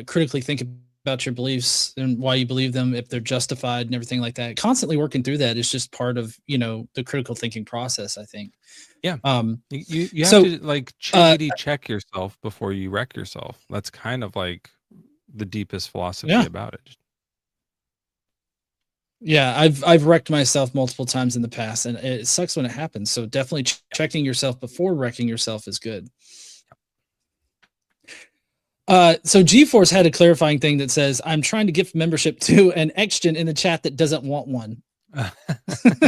critically think about your beliefs and why you believe them, if they're justified and everything like that. Constantly working through that is just part of, the critical thinking process, I think. Yeah. You have to like check yourself before you wreck yourself. That's kind of like the deepest philosophy about it. Yeah, I've wrecked myself multiple times in the past, and it sucks when it happens. So definitely checking yourself before wrecking yourself is good. So GeForce had a clarifying thing that says, I'm trying to gift membership to an Xgen in the chat that doesn't want one.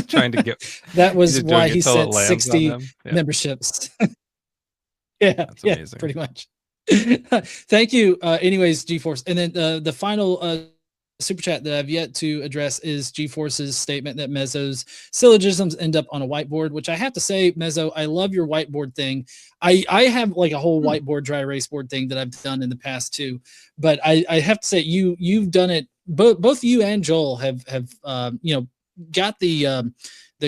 Trying to get that was why he said 60 memberships. That's amazing. Pretty much. Thank you. Anyways, GeForce. And then the final super chat that I've yet to address is GeForce's statement that Mezzo's syllogisms end up on a whiteboard, which I have to say, Mezzo, I love your whiteboard thing. I have like a whole whiteboard dry erase board thing that I've done in the past too, but I have to say you've done it. Both you and Joel have got the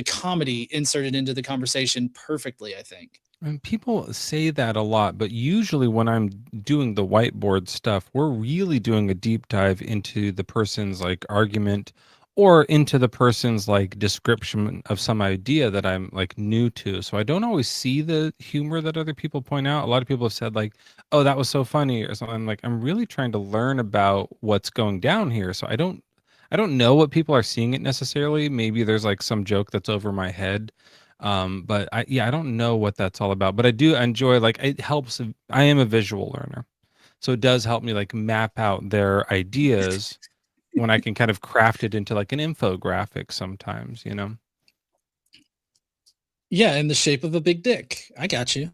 comedy inserted into the conversation perfectly, I think. And people say that a lot, but usually when I'm doing the whiteboard stuff, we're really doing a deep dive into the person's like argument or into the person's like description of some idea that I'm like new to. So I don't always see the humor that other people point out. A lot of people have said like, oh, that was so funny or something. I'm like, I'm really trying to learn about what's going down here. So I don't know what people are seeing it necessarily. Maybe there's like some joke that's over my head. But I don't know what that's all about, but I do enjoy, like, it helps. I am a visual learner, so it does help me like map out their ideas when I can kind of craft it into like an infographic sometimes, Yeah, in the shape of a big dick. I got you.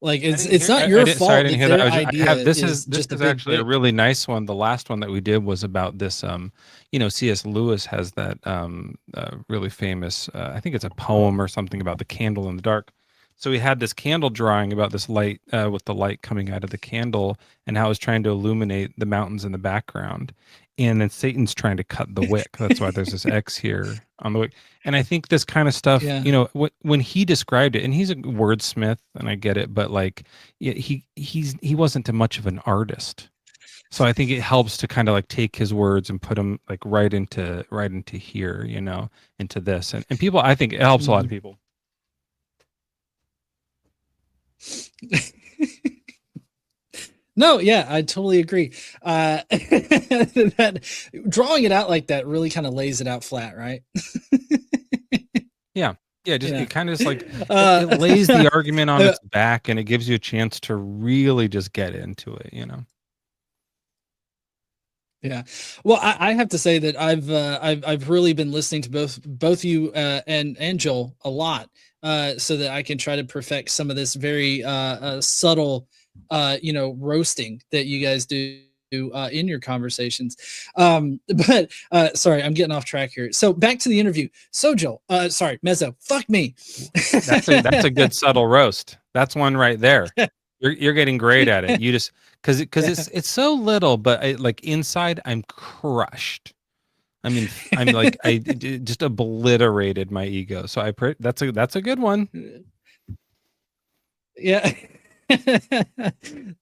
Like it's not your fault. Sorry, I didn't hear that. This is actually a really nice one. The last one that we did was about this. C.S. Lewis has that really famous. I think it's a poem or something about the candle in the dark. So he had this candle drawing about this light with the light coming out of the candle and how it's trying to illuminate the mountains in the background. And then Satan's trying to cut the wick. That's why there's this X here on the wick. And I think this kind of stuff, when he described it, and he's a wordsmith, and I get it, but like he wasn't much of an artist. So I think it helps to kind of like take his words and put them like right into here, into this. And people, I think it helps a lot of people. No, yeah, I totally agree. That drawing it out like that really kind of lays it out flat, right? Yeah. It kind of just like it lays the argument on its back, and it gives you a chance to really just get into it, Yeah, well, I have to say that I've really been listening to both you and Joel a lot, so that I can try to perfect some of this very subtle roasting that you guys do in your conversations. But sorry, I'm getting off track here. So back to the interview. So Joel, sorry, Mezzo, fuck me. That's a good subtle roast. That's one right there. You're getting great at it. You just because it's so little, but like inside I'm crushed. I mean, I'm like I just obliterated my ego. So that's a good one. Yeah.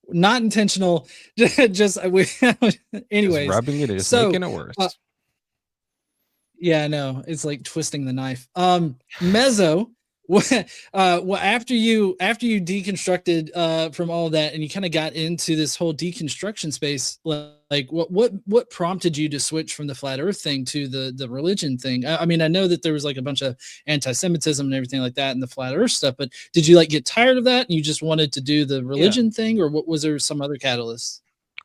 Not intentional. Just anyways, just rubbing it, just making it worse. Yeah, no, it's like twisting the knife. Mezzo, well, after you deconstructed from all of that, and you kind of got into this whole deconstruction space, like what prompted you to switch from the flat Earth thing to the religion thing? I mean, I know that there was like a bunch of anti-Semitism and everything like that in the flat Earth stuff, but did you like get tired of that and you just wanted to do the religion thing, or what was there some other catalyst?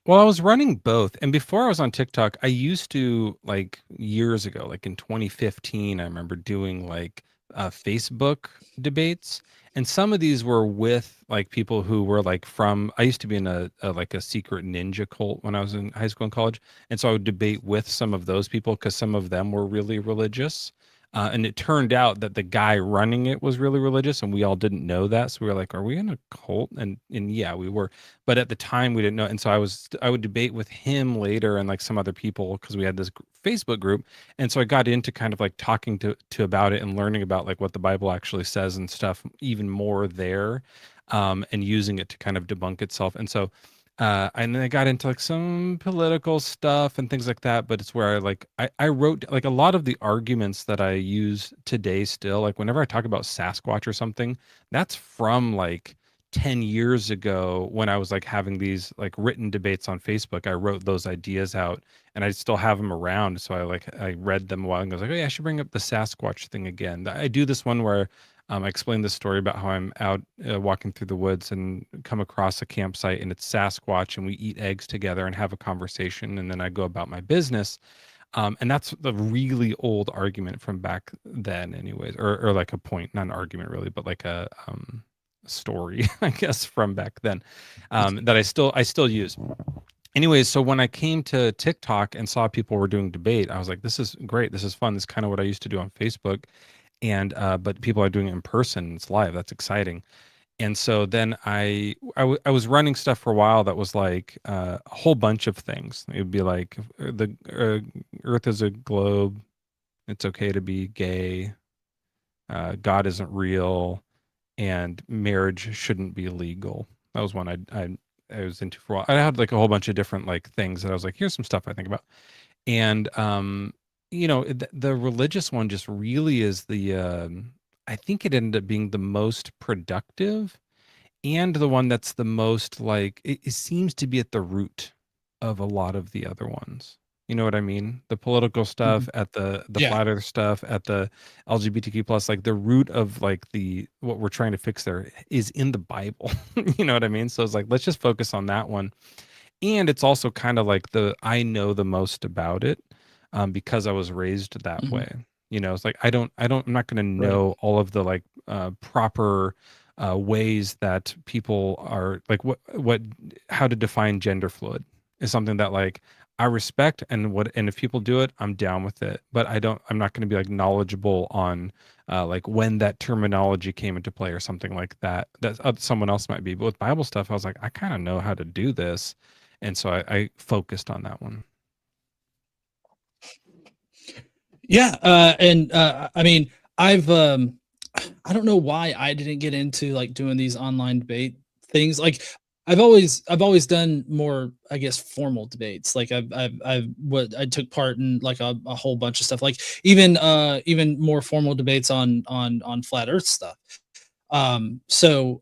Well, I was running both, and before I was on TikTok, I used to, like, years ago, like in 2015, I remember doing like Facebook debates, and some of these were with like people who were like from. I used to be in a like a secret ninja cult when I was in high school and college, and so I would debate with some of those people because some of them were really religious. And it turned out that the guy running it was really religious, and we all didn't know that. So we were like, "Are we in a cult?" And yeah, we were. But at the time, we didn't know. And so I would debate with him later and like some other people because we had this Facebook group. And so I got into kind of like talking to about it and learning about like what the Bible actually says and stuff even more there, and using it to kind of debunk itself. And so and then I got into like some political stuff and things like that, but it's where I wrote like a lot of the arguments that I use today still, like whenever I talk about Sasquatch or something, that's from like 10 years ago when I was like having these like written debates on Facebook. I wrote those ideas out and I still have them around. So I read them a while and I was like, oh yeah, I should bring up the Sasquatch thing again. I do this one where I explained this story about how I'm out walking through the woods and come across a campsite and it's Sasquatch and we eat eggs together and have a conversation. And then I go about my business. And that's the really old argument from back then anyways, or like a point, not an argument really, but like a story, I guess, from back then that I still use. Anyways, so when I came to TikTok and saw people were doing debate, I was like, this is great. This is fun. This is kind of what I used to do on Facebook. And but people are doing it in person. It's live. That's exciting. And so then I was running stuff for a while that was like a whole bunch of things. It would be like the Earth is a globe. It's okay to be gay. God isn't real, and marriage shouldn't be legal. That was one I was into for a while. I had like a whole bunch of different like things that I was like, here's some stuff I think about. And the religious one just really is I think it ended up being the most productive and the one that's the most like it seems to be at the root of a lot of the other ones. You know what I mean? The political stuff at the flat earth stuff at the LGBTQ plus, like the root of like what we're trying to fix there is in the Bible. You know what I mean? So it's like, let's just focus on that one. And it's also kind of like I know the most about it. Because I was raised that way, it's like I'm not going to know all of the like proper ways that people are like how to define gender fluid is something that like I respect and if people do it, I'm down with it. But I'm not going to be like knowledgeable on like when that terminology came into play or something like that someone else might be. But with Bible stuff, I was like, I kind of know how to do this, and so I focused on that one. Yeah, and I mean, I don't know why I didn't get into like doing these online debate things. Like I've always done more, I guess, formal debates. Like I took part in like a whole bunch of stuff. Like even more formal debates on flat Earth stuff. So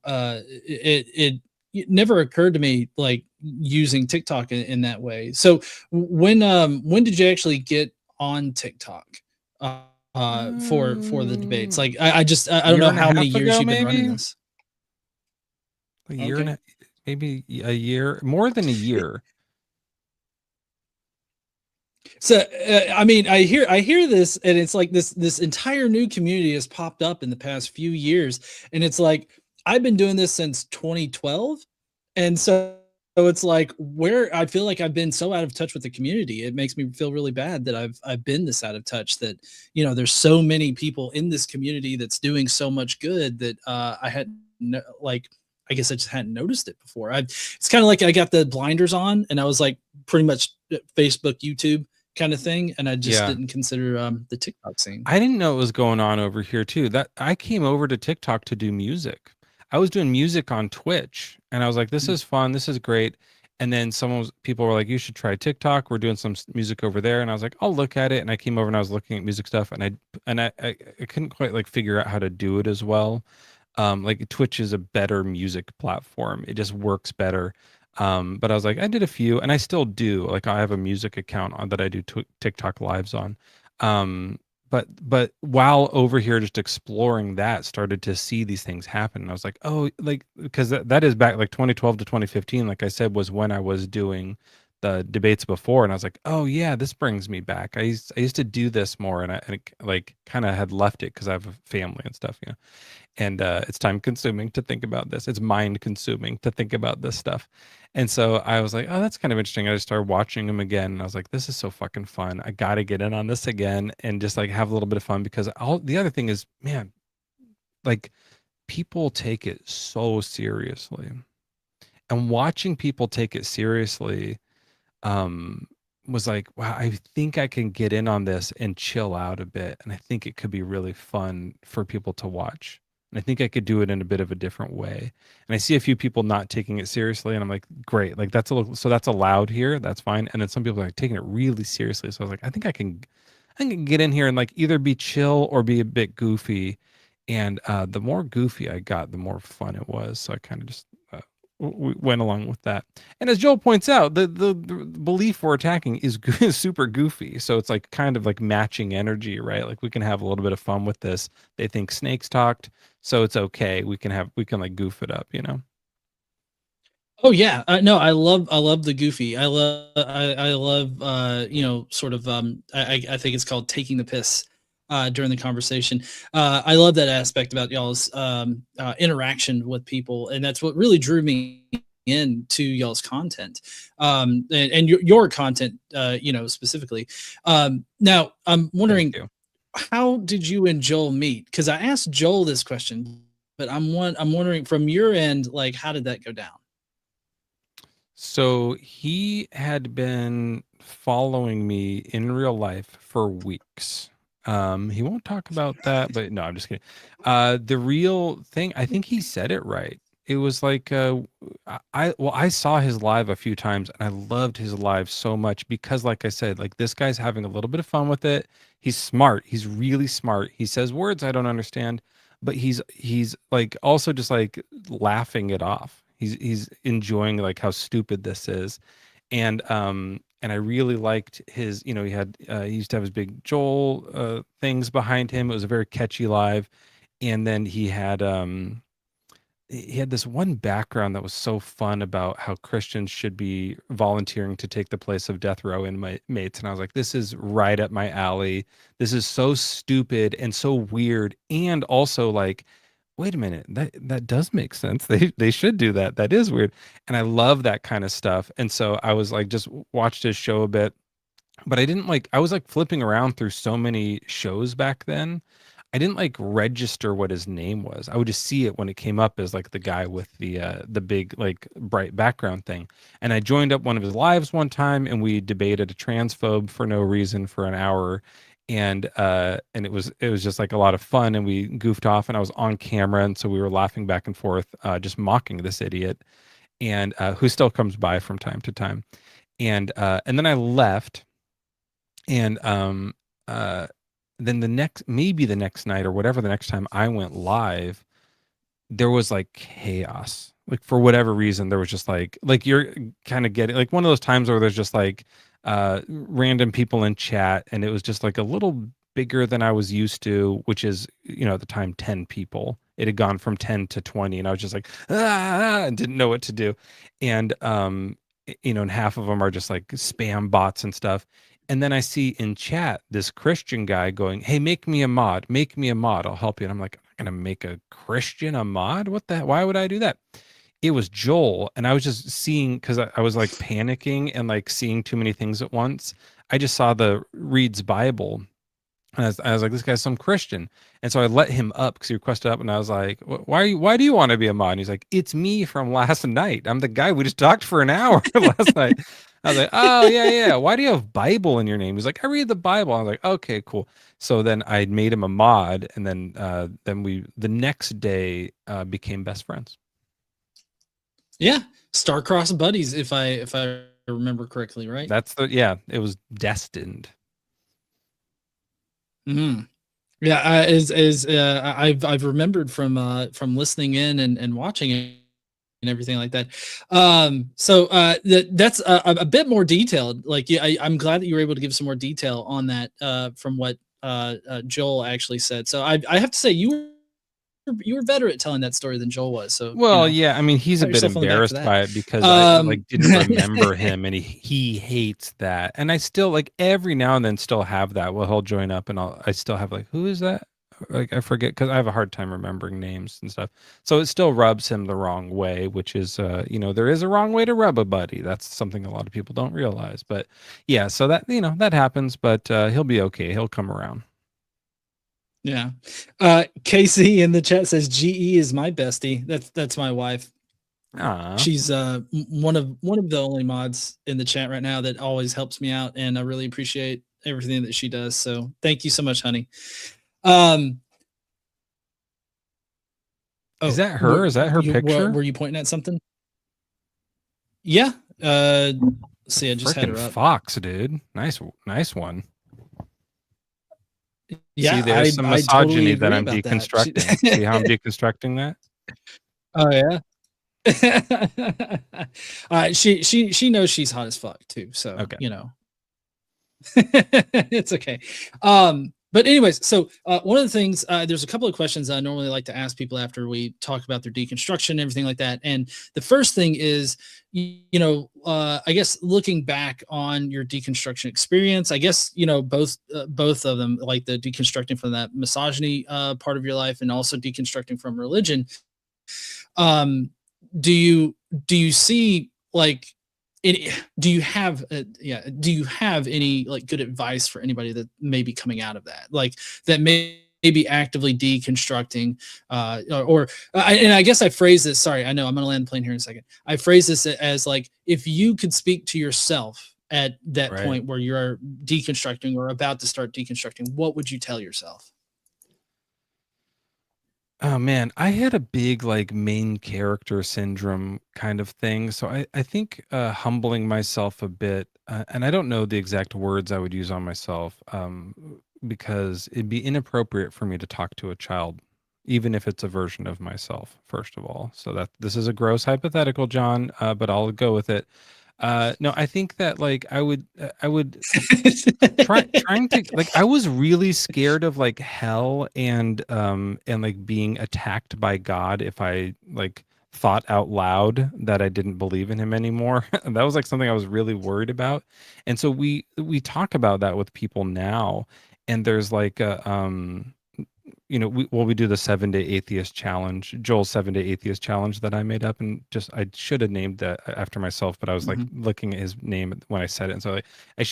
it never occurred to me like using TikTok in that way. So when did you actually get on TikTok for the debates? Like I don't know how many years you've been running this. A year and maybe a year, more than a year. So I mean, I hear this, and it's like this entire new community has popped up in the past few years, and it's like I've been doing this since 2012, and so it's like where I feel like I've been so out of touch with the community. It makes me feel really bad that I've been this out of touch, that there's so many people in this community that's doing so much good that I had I guess I just hadn't noticed it before. It's kind of like I got the blinders on and I was like pretty much Facebook, YouTube kind of thing, and I just didn't consider the TikTok scene. I didn't know it was going on over here too. That I came over to TikTok to do music. I was doing music on Twitch, and I was like, this is fun, this is great. And then people were like, you should try TikTok. We're doing some music over there. And I was like, I'll look at it. And I came over and I was looking at music stuff, and I couldn't quite like figure out how to do it as well. Like Twitch is a better music platform. It just works better. But I was like, I did a few, and I still do. Like I have a music account on that I do TikTok lives on. But while over here just exploring that, started to see these things happen. And I was like, oh, like, because that is back like 2012 to 2015, like I said, was when I was doing the debates before. And I was like, oh yeah, this brings me back. I used to do this more, and I like kind of had left it because I have a family and stuff, you know. And it's time consuming to think about this. It's mind consuming to think about this stuff. And so I was like, oh, that's kind of interesting. I just started watching them again, and I was like, this is so fucking fun. I got to get in on this again and just like have a little bit of fun, because the other thing is, man, like people take it so seriously, and watching people take it seriously was like, wow, I think I can get in on this and chill out a bit. And I think it could be really fun for people to watch. And I think I could do it in a bit of a different way. And I see a few people not taking it seriously, and I'm like, great, like that's that's allowed here, that's fine. And then some people are like taking it really seriously. So I was like, I think I can get in here and like either be chill or be a bit goofy. And the more goofy I got, the more fun it was. So I kind of just we went along with that. And as Joel points out, the belief we're attacking is super goofy. So it's like kind of like matching energy, right? Like we can have a little bit of fun with this. They think snakes talked, so it's okay. We can like goof it up, you know? Oh yeah, no, I love the goofy. I love you know, sort of I think it's called taking the piss during the conversation. I love that aspect about y'all's interaction with people, and that's what really drew me into y'all's content, and your content, you know, specifically. Now I'm wondering, how did you and Joel meet? Because I asked Joel this question, but I'm wondering from your end, like, how did that go down? So he had been following me in real life for weeks. He won't talk about that, but no, I'm just kidding. The real thing, I think he said it right. It was like, I saw his live a few times, and I loved his live so much because, like I said, like this guy's having a little bit of fun with it. He's smart. He's really smart. He says words I don't understand, but he's like also just like laughing it off. He's enjoying like how stupid this is. And I really liked his, you know, he used to have his big Joel things behind him. It was a very catchy live. And then he had this one background that was so fun about how Christians should be volunteering to take the place of death row inmates. And I was like, this is right up my alley. This is so stupid and so weird. And also like, wait a minute, that does make sense. They should do that. That is weird. And I love that kind of stuff. And so I was like, just watched his show a bit, but I was like flipping around through so many shows back then. I didn't like register what his name was. I would just see it when it came up as like the guy with the big like bright background thing. And I joined up one of his lives one time, and we debated a transphobe for no reason for an hour. And it was just like a lot of fun, and we goofed off, and I was on camera, and so we were laughing back and forth, just mocking this idiot, and who still comes by from time to time. And then I left, and then the next night or whatever, the next time I went live, there was like chaos. Like for whatever reason, there was just like you're kind of getting like one of those times where there's just like random people in chat, and it was just like a little bigger than I was used to, which is, you know, at the time 10 people. It had gone from 10 to 20, and I was just like and didn't know what to do. And you know, and half of them are just like spam bots and stuff. And then I see in chat this Christian guy going, "Hey, make me a mod, I'll help you." And I'm like, I'm gonna make a Christian a mod? What the, why would I do that? It was Joel, and I was just seeing, because I was like panicking and like seeing too many things at once. I just saw the Reads Bible, and I was like, this guy's some Christian. And so I let him up because he requested up, and I was like, why do you want to be a mod? And he's like, it's me from last night. I'm the guy we just talked for an hour last night. I was like, oh yeah. Why do you have Bible in your name? He's like, I read the Bible. I was like, okay, cool. So then I made him a mod, and then we the next day became best friends. Yeah, star-crossed buddies, if I remember correctly, right? That's it was destined. Mm-hmm. Yeah, I've remembered from listening in and watching it and everything like that. So that's a bit more detailed. Like, yeah, I'm glad that you were able to give some more detail on that from what Joel actually said. So I have to say you were better at telling that story than Joel was. So Well, yeah, I mean, he's a pat bit yourself on the back for embarrassed that. by it because I like didn't remember him, and he hates that. And I still like every now and then still have that. Well, he'll join up, and I still have like, who is that? Like I forget because I have a hard time remembering names and stuff. So it still rubs him the wrong way, which is there is a wrong way to rub a buddy. That's something a lot of people don't realize. But yeah, so that that happens, but he'll be okay. He'll come around. Yeah. Casey in the chat says GE is my bestie. That's my wife. She's one of the only mods in the chat right now that always helps me out, and I really appreciate everything that she does. So thank you so much, honey. Is that her? Is that her picture? Were you pointing at something? Yeah. See, I just had her up. Fox, dude. Nice one. Yeah, see, there's some misogyny that I'm deconstructing. That. See how I'm deconstructing that? Oh yeah. She knows she's hot as fuck too. So okay. It's okay. But anyways, so one of the things, there's a couple of questions I normally like to ask people after we talk about their deconstruction and everything like that. And the first thing is, I guess looking back on your deconstruction experience, I guess, both of them, like the deconstructing from that misogyny part of your life and also deconstructing from religion. Do you see like, do you have any like good advice for anybody that may be coming out of that, like that may be actively deconstructing and I guess I phrase this, sorry, I know I'm gonna land the plane here in a second. I phrase this as like, if you could speak to yourself at that point where you're deconstructing or about to start deconstructing, what would you tell yourself? Oh man, I had a big like main character syndrome kind of thing. So I think humbling myself a bit, and I don't know the exact words I would use on myself, because it'd be inappropriate for me to talk to a child, even if it's a version of myself, first of all. So that this is a gross hypothetical, John, but I'll go with it. No, I think that like I would trying to like, I was really scared of like hell and like being attacked by God if I like thought out loud that I didn't believe in him anymore. That was like something I was really worried about. And so we talk about that with people now, and there's like a we do the 7-day atheist challenge, Joel's 7-day atheist challenge that I made up, and just I should have named that after myself, but I was like looking at his name when I said it, and so like,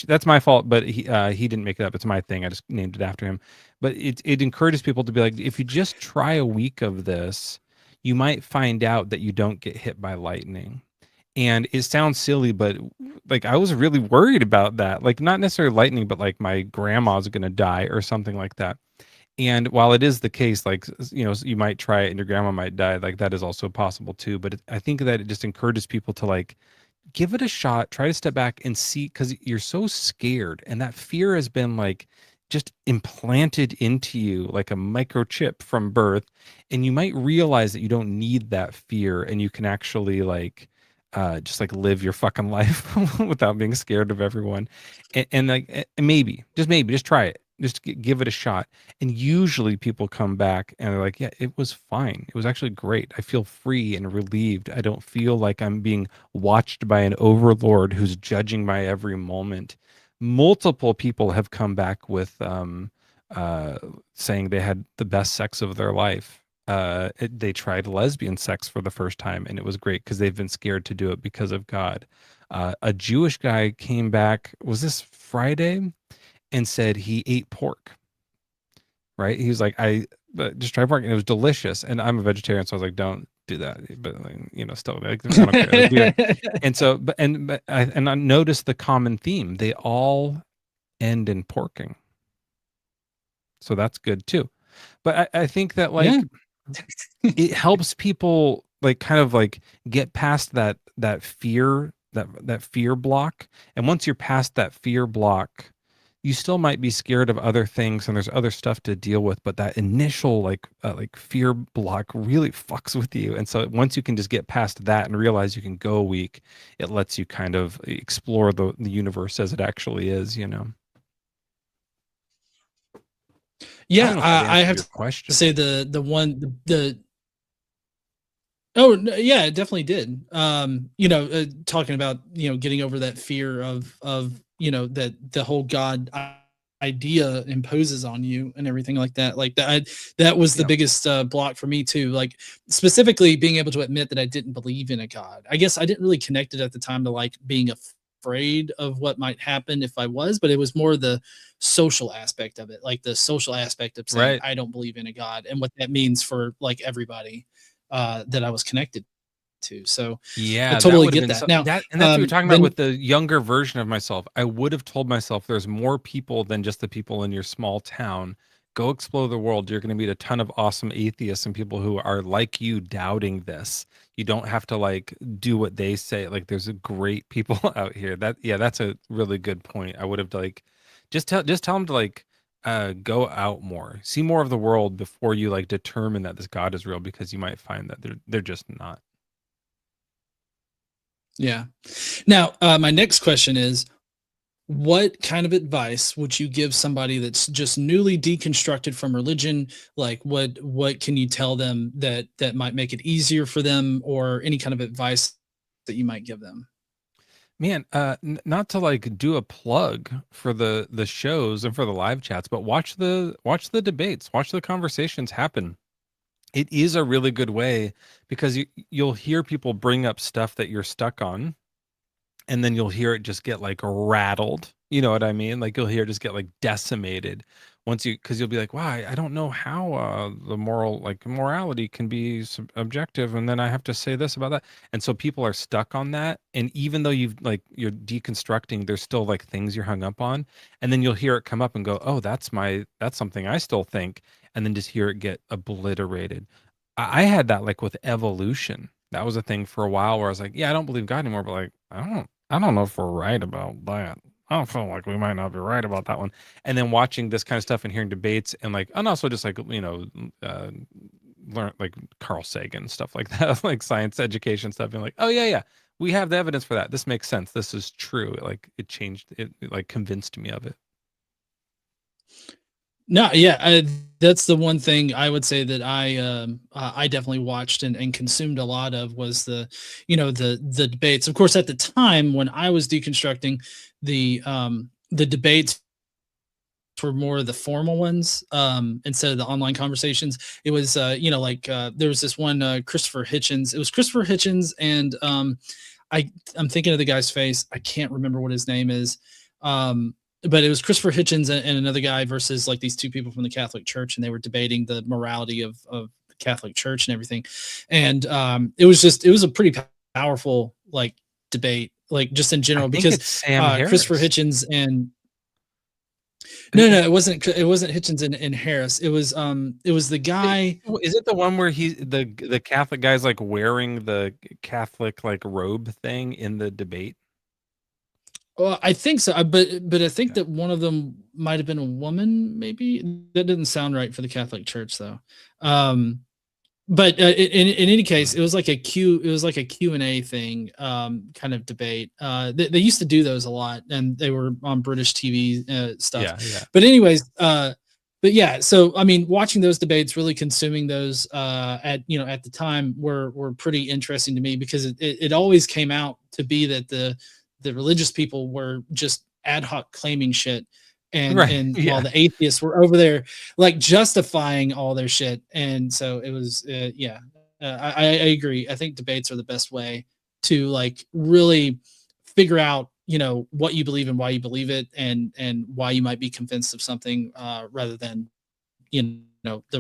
that's my fault. But he didn't make it up; it's my thing. I just named it after him. But it encourages people to be like, if you just try a week of this, you might find out that you don't get hit by lightning. And it sounds silly, but like I was really worried about that, like not necessarily lightning, but like my grandma's gonna die or something like that. And while it is the case, like, you might try it and your grandma might die, like that is also possible too. But I think that it just encourages people to like give it a shot, try to step back and see, because you're so scared, and that fear has been like just implanted into you like a microchip from birth. And you might realize that you don't need that fear, and you can actually like just like live your fucking life without being scared of everyone. And like maybe just try it, just give it a shot. And usually people come back and they're like, yeah, it was fine, it was actually great, I feel free and relieved, I don't feel like I'm being watched by an overlord who's judging my every moment. Multiple people have come back with saying they had the best sex of their life. They tried lesbian sex for the first time, and it was great because they've been scared to do it because of God. A Jewish guy came back, was this Friday, and said he ate pork. Right? He was like, I just tried pork and it was delicious. And I'm a vegetarian, so I was like, don't do that. But like, still, like, I don't care. And so, but I noticed the common theme. They all end in porking. So that's good too. But I think that like it helps people like kind of like get past that fear, that fear block. And once you're past that fear block, you still might be scared of other things and there's other stuff to deal with, but that initial like fear block really fucks with you. And so once you can just get past that and realize you can go a week, it lets you kind of explore the universe as it actually is, you know. Yeah, I have to question. say the oh yeah, it definitely did. You know, talking about, you know, getting over that fear of you know, that the whole God idea imposes on you and everything like that. Like that was the biggest block for me too. Like specifically being able to admit that I didn't believe in a God. I guess I didn't really connect it at the time to like being afraid of what might happen if I was, but it was more the social aspect of it, like the social aspect of saying I don't believe in a God and what that means for like everybody that I was connected to. So yeah, I totally get that. Now, that's what you're talking about with the younger version of myself. I would have told myself there's more people than just the people in your small town. Go explore the world. You're going to meet a ton of awesome atheists and people who are like you doubting this. You don't have to like do what they say. Like there's a great people out here. That's a really good point. I would have like just tell them to like go out more, see more of the world before you like determine that this God is real, because you might find that they're just not. Yeah. Now, my next question is, what kind of advice would you give somebody that's just newly deconstructed from religion? Like, what can you tell them that might make it easier for them, or any kind of advice that you might give them? Man, not to like do a plug for the shows and for the live chats, but watch the debates, watch the conversations happen. It is a really good way, because you'll hear people bring up stuff that you're stuck on, and then you'll hear it just get like rattled. You know what I mean? Like you'll hear it just get like decimated because you'll be like, wow, I don't know how the morality can be objective, and then I have to say this about that. And so people are stuck on that. And even though you're deconstructing, there's still like things you're hung up on. And then you'll hear it come up and go, oh, that's something I still think. And then just hear it get obliterated. I had that like with evolution. That was a thing for a while where I was like, yeah, I don't believe God anymore, but like, I don't know if we're right about that. I don't feel like we might not be right about that one. And then watching this kind of stuff and hearing debates and like, and also just like, you know, learn like Carl Sagan, stuff like that, like science education stuff. And like, oh yeah, we have the evidence for that. This makes sense. This is true. Like it changed, it like convinced me of it. No, yeah, that's the one thing I would say that I definitely watched and consumed a lot of was the, you know, the debates. Of course, at the time when I was deconstructing, the debates were more of the formal ones instead of the online conversations. It was you know, like there was this one Christopher Hitchens. It was Christopher Hitchens and I'm thinking of the guy's face. I can't remember what his name is. But it was Christopher Hitchens and another guy versus like these two people from the Catholic Church, and they were debating the morality of the Catholic Church and everything. And it was a pretty powerful like debate, like just in general, because Christopher Hitchens and no, it wasn't Hitchens and Harris. It was the guy. Is it the one where the Catholic guy's like wearing the Catholic like robe thing in the debate? Well, I think so, but I think that one of them might have been a woman. Maybe that didn't sound right for the Catholic Church, though. But in any case, it was like a Q&A thing, kind of debate. They used to do those a lot, and they were on British TV stuff. Yeah. But anyways, but yeah. So I mean, watching those debates, really consuming those at the time were pretty interesting to me, because it always came out to be that the religious people were just ad hoc claiming shit, and while the atheists were over there like justifying all their shit. And so it was I agree. I think debates are the best way to like really figure out, you know, what you believe and why you believe it, and why you might be convinced of something rather than, you know, the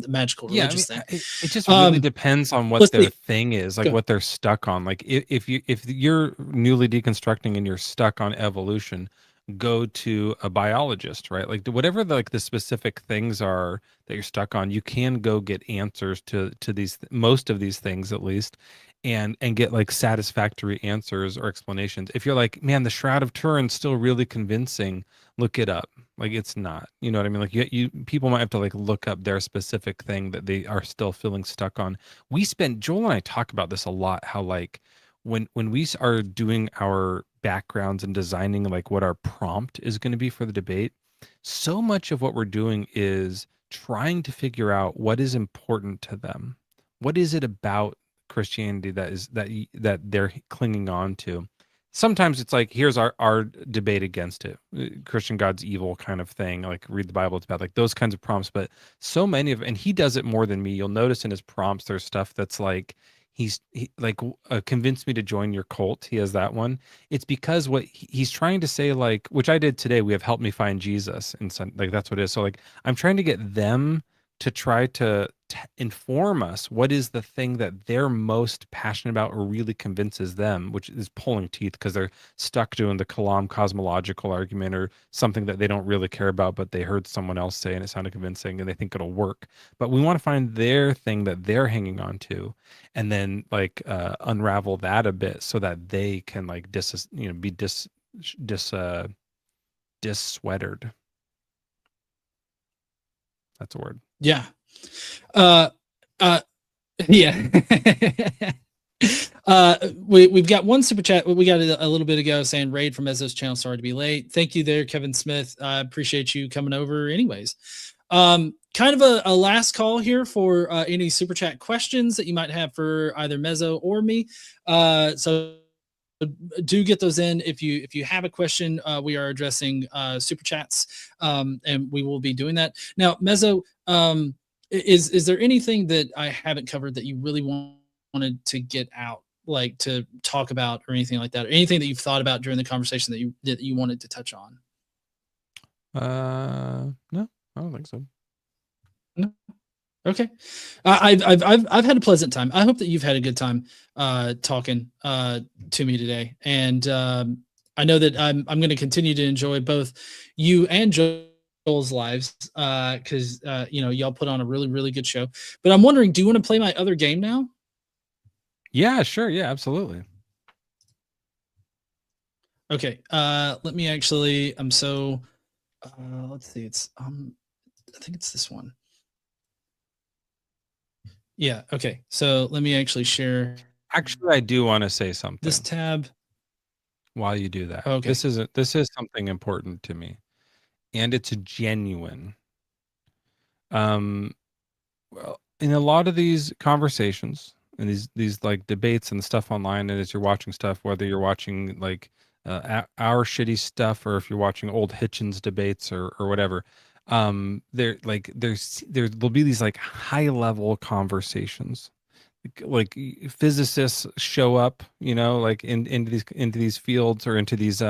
magical religious thing. It just really depends on what their thing is, like what they're stuck on. Like if you're newly deconstructing and you're stuck on evolution, go to a biologist, right? Like whatever the, like the specific things are that you're stuck on, you can go get answers to these, most of these things at least, and get like satisfactory answers or explanations. If you're like, man, the Shroud of Turin's still really convincing, look it up. Like it's not, you know what I mean? Like you people might have to like look up their specific thing that they are still feeling stuck on. Joel and I talk about this a lot, how like when we are doing our backgrounds and designing like what our prompt is going to be for the debate, so much of what we're doing is trying to figure out what is important to them. What is it about Christianity that they're clinging on to? Sometimes it's like, here's our debate against it. Christian God's evil kind of thing. Like read the Bible, it's about like those kinds of prompts. But so many of, and he does it more than me. You'll notice in his prompts, there's stuff that's like, convinced me to join your cult. He has that one. It's because what he's trying to say, like, which I did today, we have helped me find Jesus. And so, like, that's what it is. So like, I'm trying to get them to try to inform us what is the thing that they're most passionate about or really convinces them, which is pulling teeth because they're stuck doing the Kalam cosmological argument or something that they don't really care about, but they heard someone else say and it sounded convincing and they think it'll work. But we want to find their thing that they're hanging on to, and then like unravel that a bit so that they can like be dissuaded. That's a word. Yeah. Yeah. We've got one super chat. We got a little bit ago saying raid from Mezzo's channel. Sorry to be late. Thank you there, Kevin Smith. I appreciate you coming over anyways. Kind of a last call here for any super chat questions that you might have for either Mezzo or me. So do get those in. If you have a question, we are addressing super chats, and we will be doing that. Now, Mezzo, is there anything that I haven't covered that you really wanted to get out, like to talk about or anything like that, or anything that you've thought about during the conversation that you wanted to touch on? No, I don't think so. No. Okay. I've had a pleasant time. I hope that you've had a good time talking to me today. And I know that I'm going to continue to enjoy both you and Joel's lives because y'all put on a really, really good show. But I'm wondering, do you want to play my other game now? Yeah, sure. Yeah, absolutely. Okay. Let me actually, let's see. It's I think it's this one. Yeah. Okay. So let me actually share. Actually, I do want to say something. This tab. While you do that, okay. This is something important to me, and it's genuine. Well, in a lot of these conversations and these like debates and stuff online, and as you're watching stuff, whether you're watching like our shitty stuff or if you're watching old Hitchens debates or whatever. There'll be these like high level conversations, like physicists show up, like into these fields or into these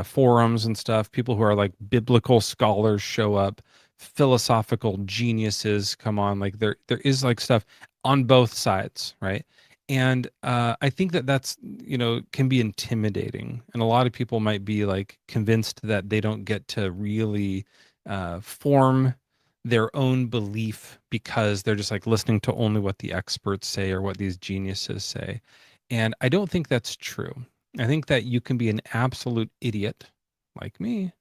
forums and stuff. People who are like biblical scholars show up, philosophical geniuses come on. Like there is like stuff on both sides, right? And I think that's, can be intimidating. And a lot of people might be like convinced that they don't get to really form their own belief because they're just like listening to only what the experts say or what these geniuses say. And I don't think that's true. I think that you can be an absolute idiot like me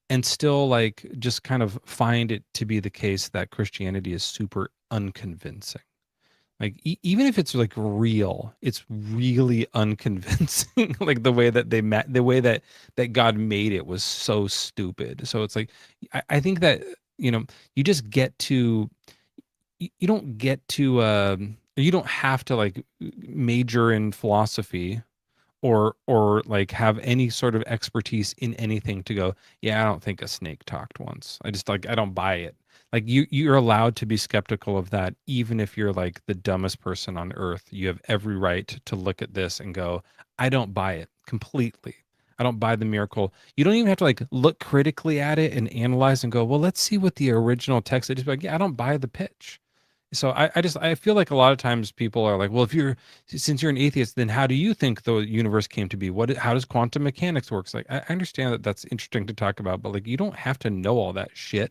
and still like just kind of find it to be the case that Christianity is super unconvincing. Like even if it's like real, it's really unconvincing. Like the way that the way that God made it was so stupid. So it's like I think that you just get to you don't get to you don't have to like major in philosophy or like have any sort of expertise in anything to go, yeah, I don't think a snake talked once. I don't buy it. Like you're allowed to be skeptical of that, even if you're like the dumbest person on earth. You have every right to look at this and go, I don't buy it completely. I don't buy the miracle. You don't even have to like look critically at it and analyze and go, well, let's see what the original text is. Just like, yeah, I don't buy the pitch. So I feel like a lot of times people are like, well, since you're an atheist, then how do you think the universe came to be? How does quantum mechanics works? Like, I understand that that's interesting to talk about, but like, you don't have to know all that shit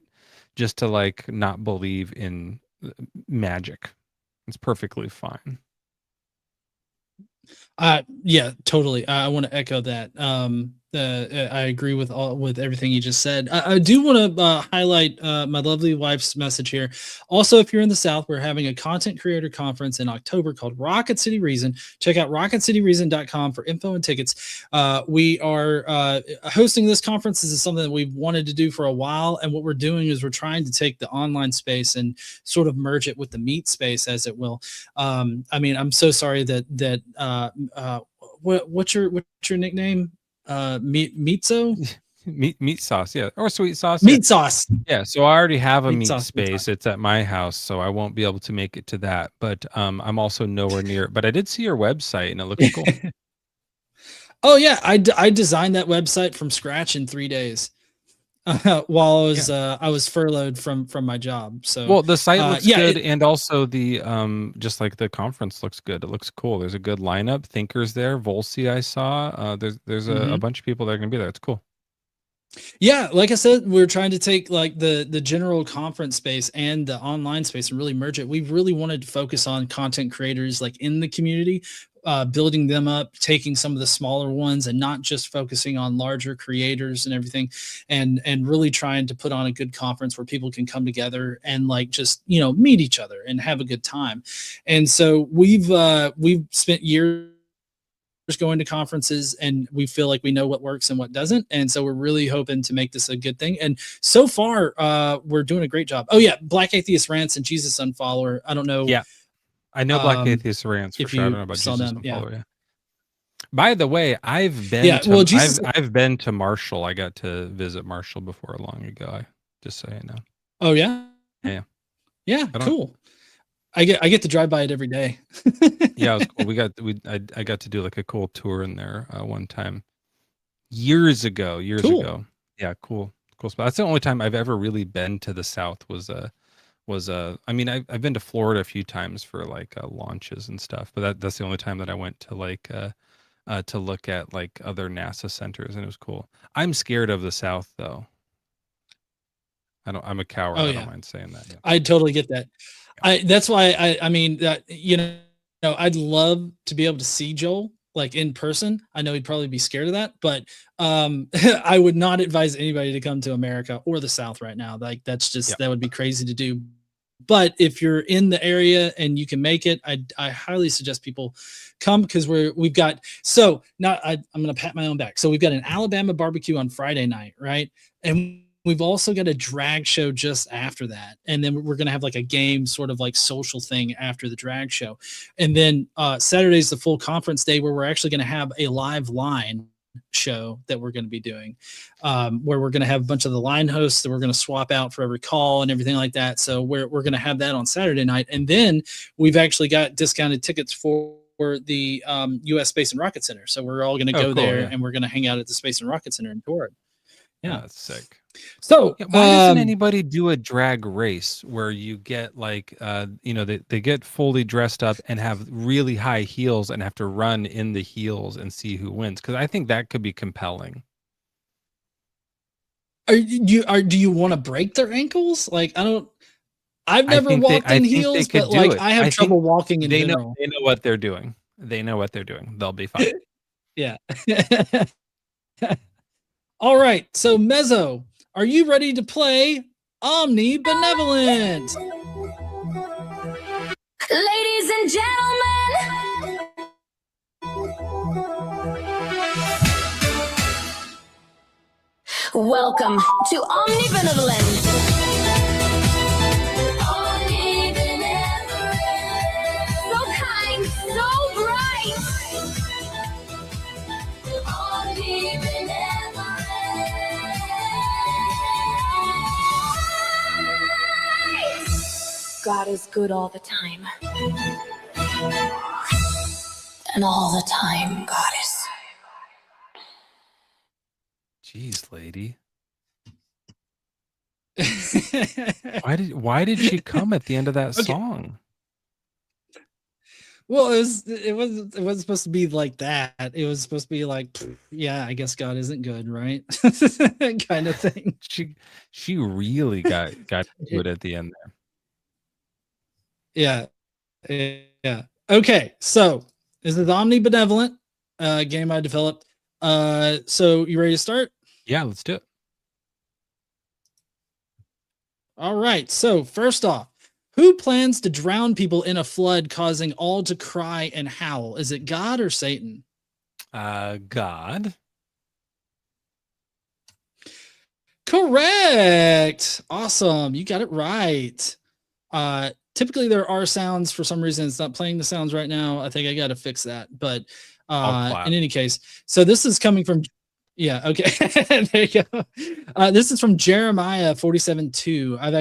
just to like not believe in magic. It's perfectly fine. Yeah, totally. I want to echo that. I agree with everything you just said. I do want to highlight my lovely wife's message here. Also, if you're in the South, we're having a content creator conference in October called Rocket City Reason. Check out rocketcityreason.com for info and tickets. We are hosting this conference. This is something that we've wanted to do for a while, and what we're doing is we're trying to take the online space and sort of merge it with the meat space, as it will. I mean, I'm so sorry that what's your nickname? Mezzo? Meat sauce, yeah, or sweet sauce. Meat sauce. Yeah, so I already have a meat sauce, space. It's at my house, so I won't be able to make it to that. But I'm also nowhere near. But I did see your website, and it looks cool. Oh yeah, I designed that website from scratch in 3 days. While I was furloughed from my job. So well, the site looks good, and also the just like the conference looks good. It looks cool. There's a good lineup. Thinkers there. Volsi, I saw. There's a bunch of people that are gonna be there. It's cool. Yeah, like I said, we're trying to take like the general conference space and the online space and really merge it. We really wanted to focus on content creators like in the community, building them up, taking some of the smaller ones and not just focusing on larger creators and everything, and really trying to put on a good conference where people can come together and like just, you know, meet each other and have a good time. And so we've spent years going to conferences, and we feel like we know what works and what doesn't, and so we're really hoping to make this a good thing. And so far we're doing a great job. Oh yeah, Black Atheist Rants and Jesus Unfollower. I don't know. Yeah, I know Black Atheist Rants for sure. I don't know about Jesus Unfollower. Yeah. By the way, I've been I've been to Marshall. I got to visit Marshall before long ago. Just so you know. Oh yeah. Yeah. Cool. I get to drive by it every day. Yeah, it was cool. I got to do like a cool tour in there one time years ago. Yeah, cool spot. That's the only time I've ever really been to the South was I mean, I've been to Florida a few times for like launches and stuff, but that's the only time that I went to like to look at like other NASA centers, and it was cool. I'm scared of the South though. I'm a coward. I don't mind saying that. Yeah. I totally get that. That's why I mean that, you know, I'd love to be able to see Joel like in person. I know he'd probably be scared of that, but I would not advise anybody to come to America or the South right now. Like that would be crazy to do. But if you're in the area and you can make it, I highly suggest people come, because we've got, so now I'm going to pat my own back. So we've got an Alabama barbecue on Friday night, right? And we've also got a drag show just after that. And then we're going to have like a game sort of like social thing after the drag show. And then Saturday's the full conference day, where we're actually going to have a live line show that we're going to be doing, where we're going to have a bunch of the line hosts that we're going to swap out for every call and everything like that. So we're going to have that on Saturday night. And then we've actually got discounted tickets for the U.S. Space and Rocket Center. So we're all going to go there, and we're going to hang out at the Space and Rocket Center and tour it. Yeah, that's sick. So why doesn't anybody do a drag race where you get like you know, they get fully dressed up and have really high heels and have to run in the heels and see who wins? Because I think that could be compelling. Do you want to break their ankles? Like I've never walked in heels, but like I have trouble walking in general. They know what they're doing. They'll be fine. Yeah. All right, so Mezzo, are you ready to play Omnibenevolent? Ladies and gentlemen, welcome to Omnibenevolent. So kind, so bright. God is good all the time. And all the time, God is. Jeez, lady. Why did she come at the end of that Okay. song? Well, it wasn't supposed to be like that. It was supposed to be like, yeah, I guess God isn't good, right? Kind of thing. She really got into it at the end there. Yeah. Yeah. Okay. So this is the Omnibenevolent game I developed. So you ready to start? Yeah, let's do it. All right. So first off, who plans to drown people in a flood, causing all to cry and howl? Is it God or Satan? God. Correct. Awesome. You got it right. Typically there are sounds. For some reason it's not playing the sounds right now. I think I got to fix that. But in any case, so this is coming from, yeah, okay. There you go. This is from Jeremiah 47:2. I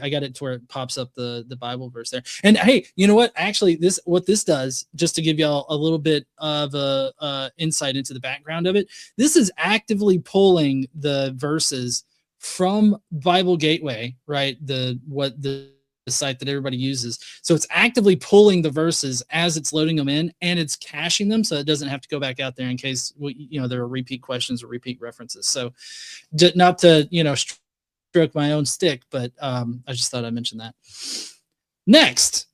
got it to where it pops up the Bible verse there. And hey, you know what? Actually, what this does, just to give y'all a little bit of a insight into the background of it, this is actively pulling the verses from Bible Gateway, right? The site that everybody uses. So it's actively pulling the verses as it's loading them in, and it's caching them so it doesn't have to go back out there in case there are repeat questions or repeat references. So not to stroke my own stick, but I just thought I'd mention that. Next,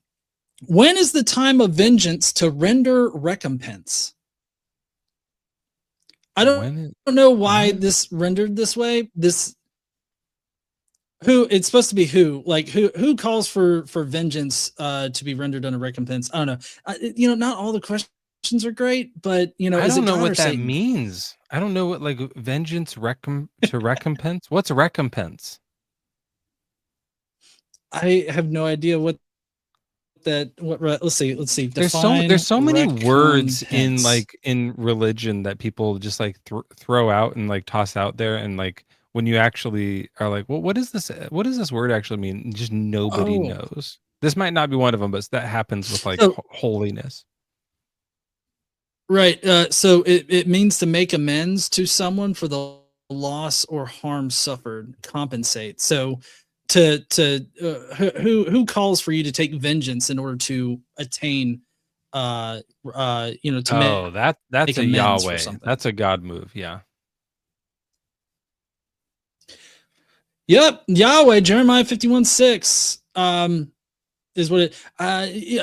when is the time of vengeance to render recompense? I don't know why this rendered this way. It's supposed to be who calls for vengeance to be rendered under recompense. I don't know. Not all the questions are great, but I don't know what that means. I don't know what vengeance to recompense. What's recompense? I have no idea what let's see. There's so many words in religion that people just throw out and toss out there, and when you actually are like, well, what does this word actually mean? Just nobody knows. This might not be one of them, but that happens with holiness. Right. So it means to make amends to someone for the loss or harm suffered, compensate. So who calls for you to take vengeance in order to attain that's a Yahweh. That's a God move. Yeah. Yep, Yahweh, Jeremiah 51:6 is what it.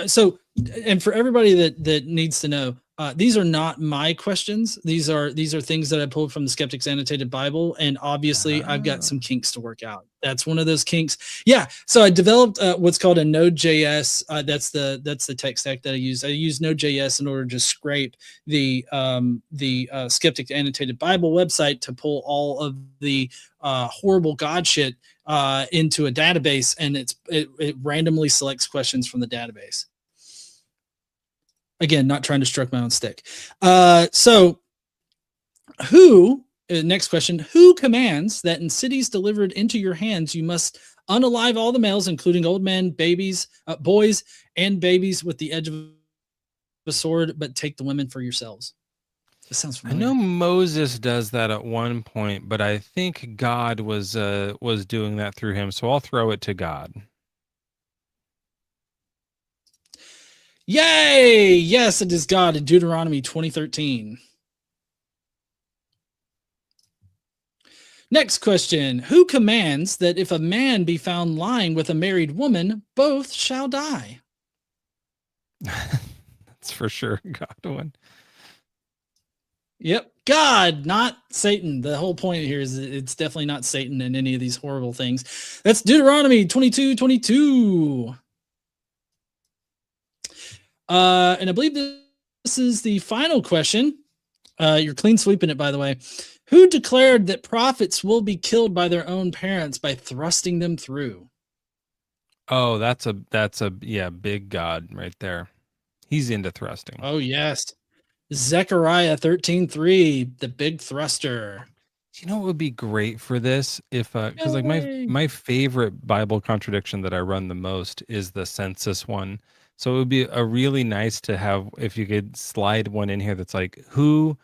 So, and for everybody that needs to know, these are not my questions. These are things that I pulled from the Skeptic's Annotated Bible, and obviously I've got some kinks to work out. That's one of those kinks. Yeah. So I developed what's called a Node.js. That's the tech stack that I use. I use Node.js in order to scrape the Skeptic's Annotated Bible website to pull all of the horrible God shit into a database, and it randomly selects questions from the database. Again, not trying to stroke my own stick. So next question, who commands that in cities delivered into your hands, you must unalive all the males, including old men, babies, boys, and babies with the edge of a sword, but take the women for yourselves? This sounds familiar. I know Moses does that at one point, but I think God was doing that through him. So I'll throw it to God. Yay! Yes, it is God in Deuteronomy 20:13. Next question. Who commands that if a man be found lying with a married woman, both shall die? That's for sure God. Yep. God, not Satan. The whole point here is it's definitely not Satan in any of these horrible things. That's Deuteronomy 22:22. And I believe this is the final question. You're clean sweeping it, by the way. Who declared that prophets will be killed by their own parents by thrusting them through? Oh, that's a big God right there. He's into thrusting. Oh, yes. Zechariah 13:3, the big thruster. You know what would be great for this? If because my favorite Bible contradiction that I run the most is the census one. So it would be a really nice to have if you could slide one in here that's like, who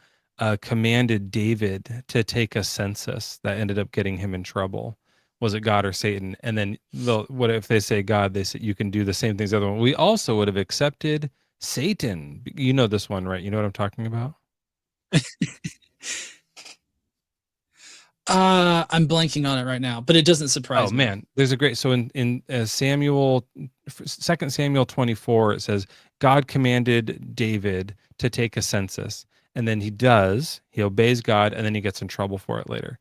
commanded David to take a census that ended up getting him in trouble? was it God or Satan? And then what if they say God? They say you can do the same things the other one. We also would have accepted Satan. You know this one, right? You know what I'm talking about? I'm blanking on it right now, but it doesn't surprise me. Man, there's a great, so in Samuel, 2 Samuel 24, it says God commanded David to take a census, and then he obeys God, and then he gets in trouble for it later.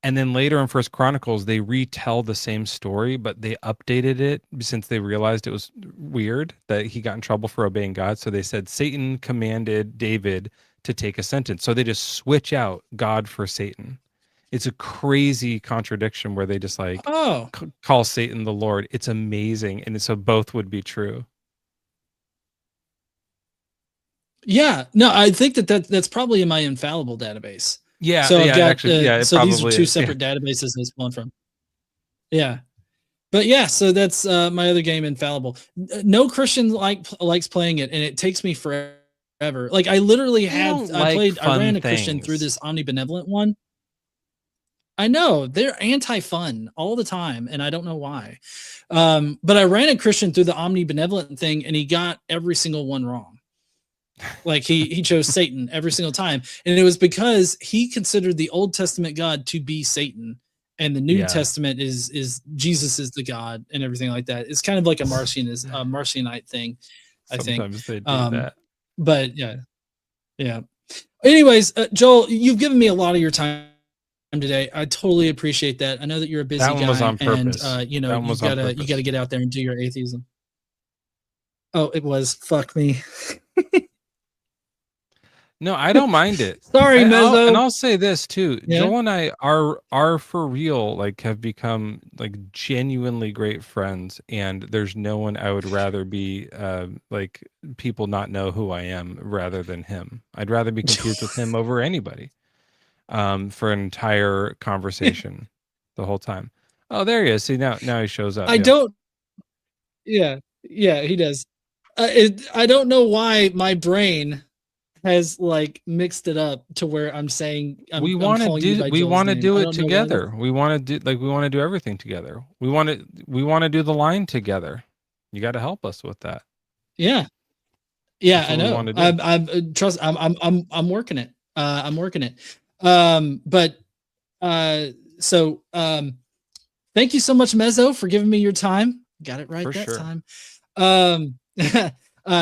And then later in First Chronicles, they retell the same story, but they updated it since they realized it was weird that he got in trouble for obeying God. So they said Satan commanded David to take a sentence. So they just switch out God for Satan. It's a crazy contradiction where they just like call Satan the Lord. It's amazing. And so both would be true. Yeah, no, I think that's probably in my infallible database. Yeah. So I've got, actually, so these are two separate databases it's pulling from. Yeah. But yeah, so that's my other game, Infallible. No Christian likes playing it, and it takes me forever. Like I literally I ran a Christian through this omnibenevolent one. I know they're anti-fun all the time, and I don't know why. But I ran a Christian through the omnibenevolent thing, and he got every single one wrong. Like he chose Satan every single time, and it was because he considered the Old Testament God to be Satan, and the New Testament is Jesus is the God and everything like that. It's kind of like a Marcionite thing, I think. Sometimes they do that. But yeah. Anyways, Joel, you've given me a lot of your time today. I totally appreciate that. I know that you're a busy guy. That one was on purpose. And you gotta get out there and do your atheism. Oh, it was. Fuck me. No, I don't mind it. Sorry, Mezzo. And I'll say this too. Yeah? Joel and I are for real, like have become like genuinely great friends, and there's no one I would rather be like people not know who I am rather than him. I'd rather be confused with him over anybody for an entire conversation the whole time. Oh, there he is. See, now he shows up. Yeah, he does. I don't know why my brain has like mixed it up to where I'm saying we want to do it together. We want to do everything together. We want to do the line together. You got to help us with that. Yeah, I know. I'm working it. I'm working it. So thank you so much, Mezzo, for giving me your time. Got it right for that time.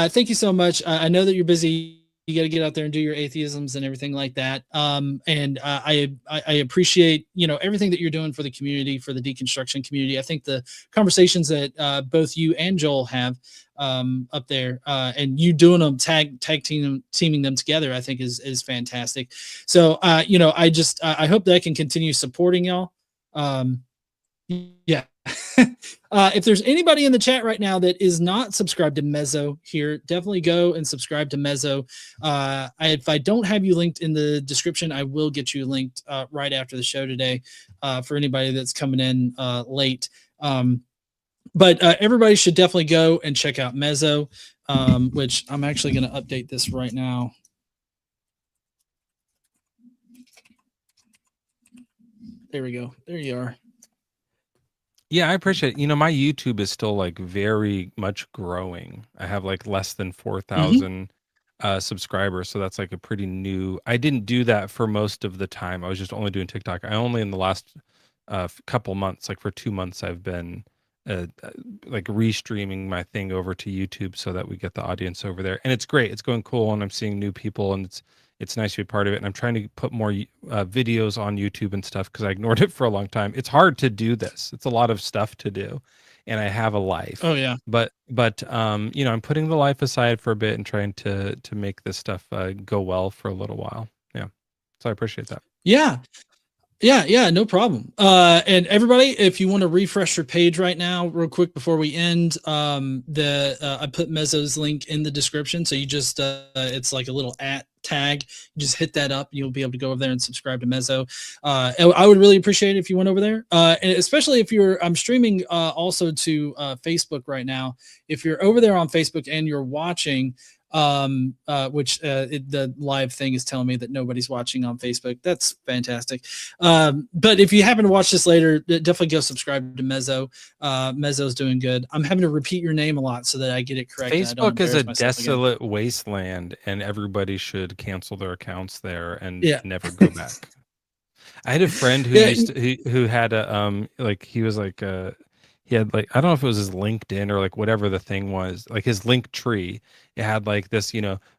Thank you so much. I know that you're busy. You got to get out there and do your atheisms and everything like that. And I appreciate, everything that you're doing for the community, for the deconstruction community. I think the conversations that both you and Joel have up there and you doing them, tag teaming them together, I think is fantastic. So, I hope that I can continue supporting y'all. Yeah. If there's anybody in the chat right now that is not subscribed to Mezzo here, definitely go and subscribe to Mezzo. If I don't have you linked in the description, I will get you linked right after the show today for anybody that's coming in late. But everybody should definitely go and check out Mezzo, which I'm actually going to update this right now. There we go. There you are. Yeah, I appreciate it. My YouTube is still like very much growing. I have like less than 4,000 subscribers. So that's like a pretty new, I didn't do that for most of the time. I was just only doing TikTok. I only in the last couple months, like for 2 months, I've been like restreaming my thing over to YouTube so that we get the audience over there. And it's great. It's going cool. And I'm seeing new people, and it's nice to be a part of it. And I'm trying to put more videos on YouTube and stuff because I ignored it for a long time. It's hard to do this. It's a lot of stuff to do, and I have a life. Oh yeah. But I'm putting the life aside for a bit and trying to make this stuff go well for a little while. Yeah. So I appreciate that. Yeah. Yeah, no problem. And everybody, if you want to refresh your page right now, real quick before we end, I put Mezzo's link in the description. So you just it's like a little @tag. You just hit that up. You'll be able to go over there and subscribe to Mezzo. I would really appreciate it if you went over there, and especially if I'm streaming also to Facebook right now. If you're over there on Facebook and you're watching, which the live thing is telling me that nobody's watching on Facebook. That's fantastic. But if you happen to watch this later, definitely go subscribe to Mezzo. Mezzo's doing good. I'm having to repeat your name a lot so that I get it correct. Facebook is a desolate wasteland, and everybody should cancel their accounts there and never go back. I had a friend who who had a he was like he had like, I don't know if it was his LinkedIn or like whatever the thing was, like his link tree. It had like this,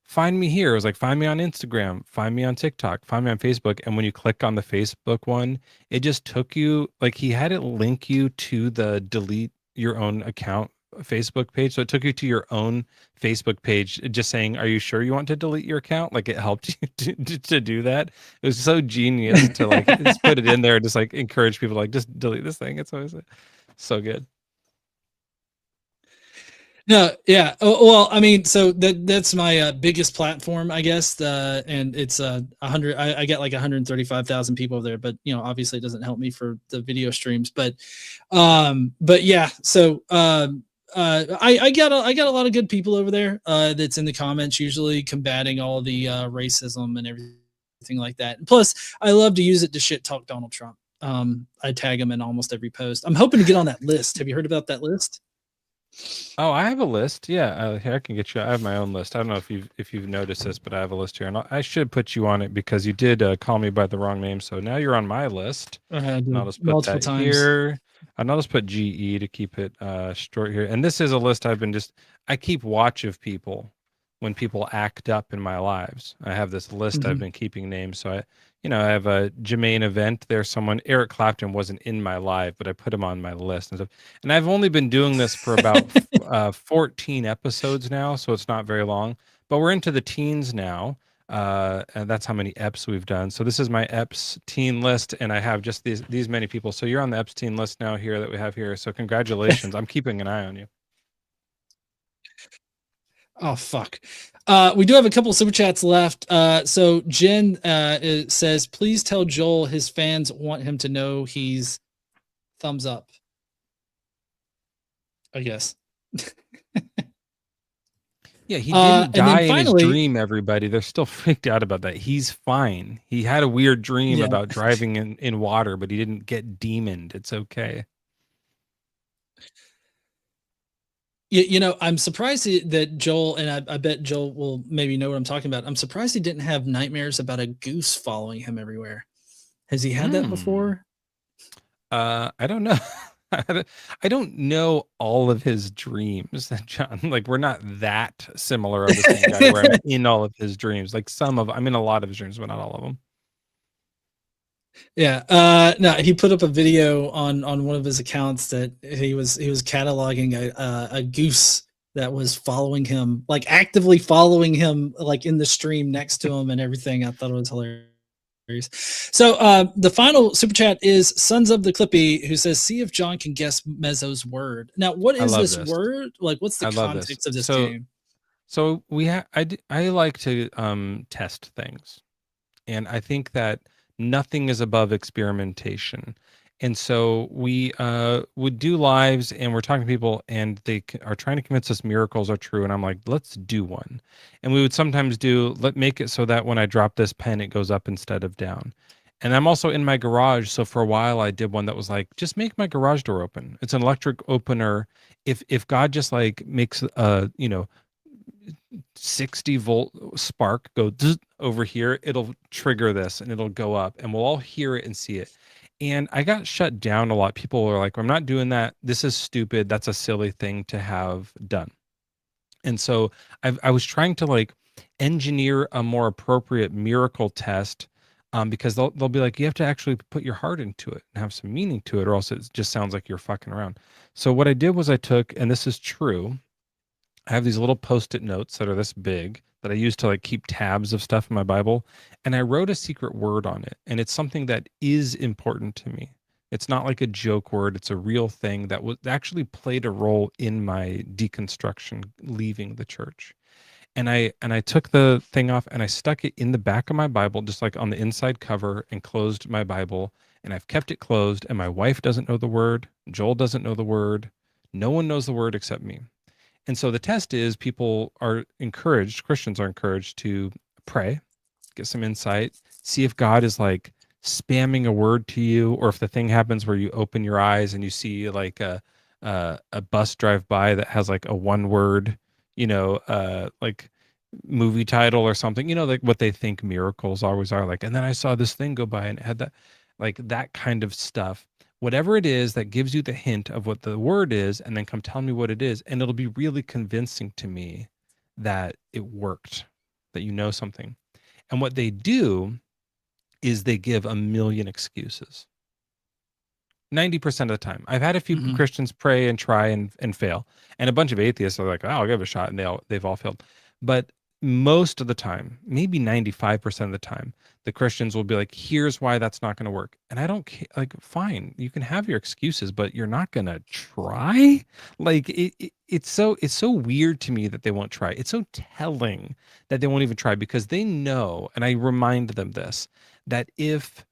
find me here. It was like, find me on Instagram, find me on TikTok, find me on Facebook. And when you click on the Facebook one, it just took you, like he had it link you to the delete your own account Facebook page. So it took you to your own Facebook page, just saying, are you sure you want to delete your account? Like it helped you to do that. It was so genius to like just put it in there, just like encourage people like, just delete this thing. It's always so good. No, yeah. Well, I mean, so that's my biggest platform, I guess. And it's 100. I get like 135,000 people there, but obviously it doesn't help me for the video streams. But yeah. So I got a lot of good people over there. That's in the comments, usually combating all the racism and everything like that. And plus, I love to use it to shit talk Donald Trump. I tag him in almost every post. I'm hoping to get on that list. Have you heard about that list? Oh, I have a list. Yeah, here I can get you. I have my own list. I don't know if you've noticed this, but I have a list here, and I should put you on it because you did call me by the wrong name. So now you're on my list. And I'll just put multiple times here, and I'll just put GE to keep it short here. And this is a list I keep watch of people when people act up in my lives. I have this list I've been keeping names. So I have a Jermaine event. There's someone, Eric Clapton wasn't in my live, but I put him on my list and stuff. And I've only been doing this for about 14 episodes now, so it's not very long. But we're into the teens now, and that's how many EPs we've done. So this is my EPs teen list, and I have just these many people. So you're on the EPs teen list now here that we have here. So congratulations. I'm keeping an eye on you. Oh, fuck. We do have a couple super chats left. So Jen says, please tell Joel his fans want him to know he's thumbs up. I guess. Yeah, he didn't die in his dream, everybody. They're still freaked out about that. He's fine. He had a weird dream about driving in water, but he didn't get demoned. It's okay. I'm surprised that Joel, and I bet Joel will maybe know what I'm talking about. I'm surprised he didn't have nightmares about a goose following him everywhere. Has he had that before? I don't know. I don't know all of his dreams, John. Like, we're not that similar of the same guy where I'm in all of his dreams. Like I'm in a lot of his dreams, but not all of them. Yeah. No, he put up a video on one of his accounts that he was cataloging a goose that was following him, like actively following him, like in the stream next to him and everything. I thought it was hilarious. So the final super chat is Sons of the Clippy, who says, see if John can guess Mezzo's word. Now, what is this word? Like, what's the context of this game? So I like to test things, and I think that nothing is above experimentation. And so we would do lives, and we're talking to people, and they are trying to convince us miracles are true. And I'm like, let's do one. And we would sometimes make it so that when I drop this pen, it goes up instead of down. And I'm also in my garage. So for a while I did one that was like, just make my garage door open. It's an electric opener. If God just like makes 60-volt spark go over here, it'll trigger this and it'll go up, and we'll all hear it and see it. And I got shut down a lot. People were like, I'm not doing that. This is stupid. That's a silly thing to have done. And so I was trying to like engineer a more appropriate miracle test, because they'll be like, you have to actually put your heart into it and have some meaning to it, or else it just sounds like you're fucking around. So what I did was I took, and this is true, I have these little Post-it notes that are this big that I use to like keep tabs of stuff in my Bible. And I wrote a secret word on it. And it's something that is important to me. It's not like a joke word. It's a real thing that actually played a role in my deconstruction, leaving the church. And I took the thing off and I stuck it in the back of my Bible, just like on the inside cover, and closed my Bible. And I've kept it closed. And my wife doesn't know the word. Joel doesn't know the word. No one knows the word except me. And so the test is people are encouraged, Christians are encouraged to pray, get some insight, see if God is like spamming a word to you, or if the thing happens where you open your eyes and you see like a bus drive by that has like a one word, like movie title or something, like what they think miracles always are, like, and then I saw this thing go by and it had that, like that kind of stuff. Whatever it is that gives you the hint of what the word is, and then come tell me what it is, and it'll be really convincing to me that it worked, that you know something. And what they do is they give a million excuses. 90% of the time. I've had a few Christians pray and try and fail, and a bunch of atheists are like, oh, I'll give it a shot, and they've all failed. But most of the time, maybe 95% of the time, the Christians will be like, here's why that's not going to work. And I don't care, like, fine, you can have your excuses, but you're not going to try. Like it's so weird to me that they won't try. It's so telling that they won't even try, because they know, and I remind them this, that if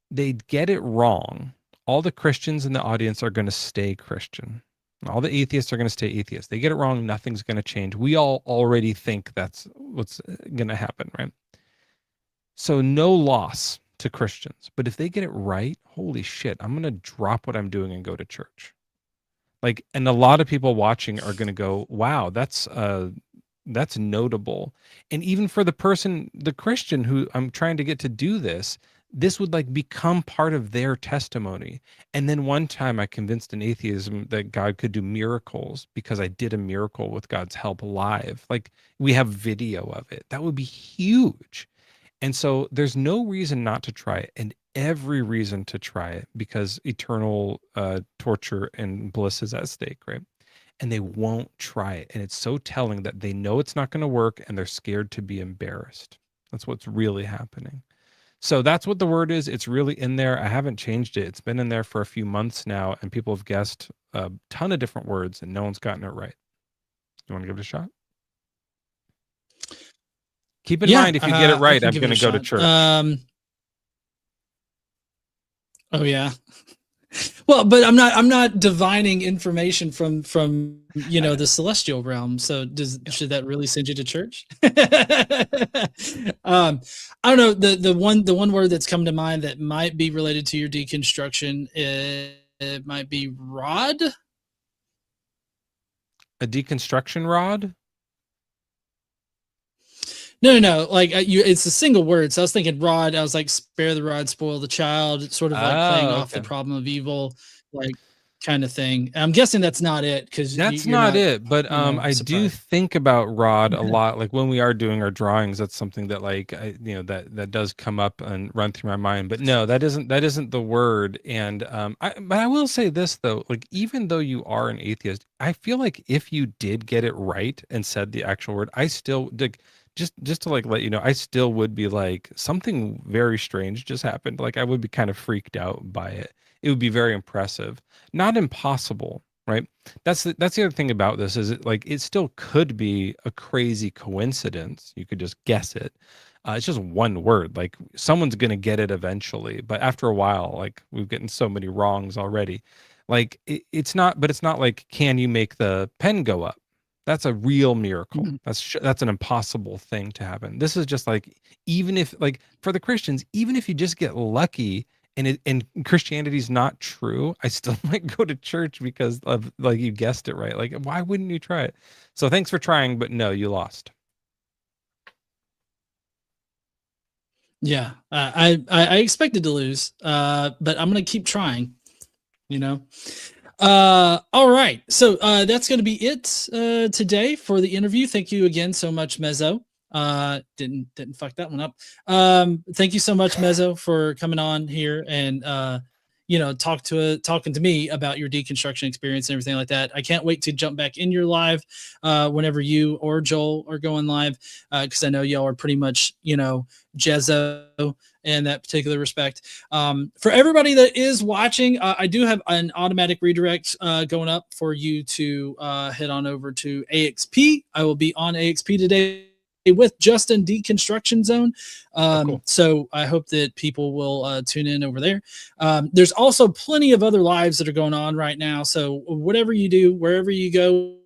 they get it wrong, all the Christians in the audience are going to stay Christian. All the atheists are going to stay atheists. They get it wrong, nothing's going to change. We all already think that's what's going to happen, right? So no loss to Christians. But if they get it right, holy shit, I'm going to drop what I'm doing and go to church. Like, and a lot of people watching are going to go, wow, that's notable. And even for the Christian who I'm trying to get to do this would like become part of their testimony. And then one time I convinced an atheism that God could do miracles because I did a miracle with God's help live. Like, we have video of it. That would be huge. And so there's no reason not to try it, and every reason to try it, because eternal torture and bliss is at stake, right? And they won't try it. And it's so telling that they know it's not going to work, and they're scared to be embarrassed. That's what's really happening. So that's what the word is. It's really in there. I haven't changed it. It's been in there for a few months now, and people have guessed a ton of different words, and no one's gotten it right. You want to give it a shot? Keep in mind, if you get it right, I'm going to go to church. Oh yeah. Well, but I'm not divining information from the celestial realm. So should that really send you to church? I don't know. The one word that's come to mind that might be related to your deconstruction, it might be rod. A deconstruction rod? No. Like it's a single word. So I was thinking rod. I was like, spare the rod, spoil the child. It's sort of like playing off the problem of evil, like kind of thing. I'm guessing that's not it, because that's not it. But I do think about rod a lot. Like when we are doing our drawings, that's something that like that does come up and run through my mind. But no, that isn't the word. And but I will say this though, like even though you are an atheist, I feel like if you did get it right and said the actual word, I still did. Just to like let you know, I still would be like, something very strange just happened. Like I would be kind of freaked out by it. It would be very impressive, not impossible, right? That's the other thing about this, is it still could be a crazy coincidence. You could just guess it. It's just one word. Like someone's gonna get it eventually, but after a while, like we've gotten so many wrongs already. Like it's not like, can you make the pen go up? That's a real miracle. That's an impossible thing to happen. This is just like, even if, like, for the Christians, even if you just get lucky and Christianity's not true, I still might go to church because of, like, you guessed it right. Like, why wouldn't you try it? So thanks for trying, but no, you lost. Yeah, I expected to lose, but I'm gonna keep trying. All right, so that's going to be it today for the interview. Thank you again so much, Mezzo. Didn't fuck that one up. Thank you so much, Mezzo, for coming on here and talking to me about your deconstruction experience and everything like that. I can't wait to jump back in your live whenever you or Joel are going live, because I know y'all are pretty much Jezzo in that particular respect. For everybody that is watching, I do have an automatic redirect going up for you to head on over to AXP. I will be on AXP today with Justin Deconstruction Zone. Cool. So I hope that people will tune in over there. There's also plenty of other lives that are going on right now. So whatever you do, wherever you go,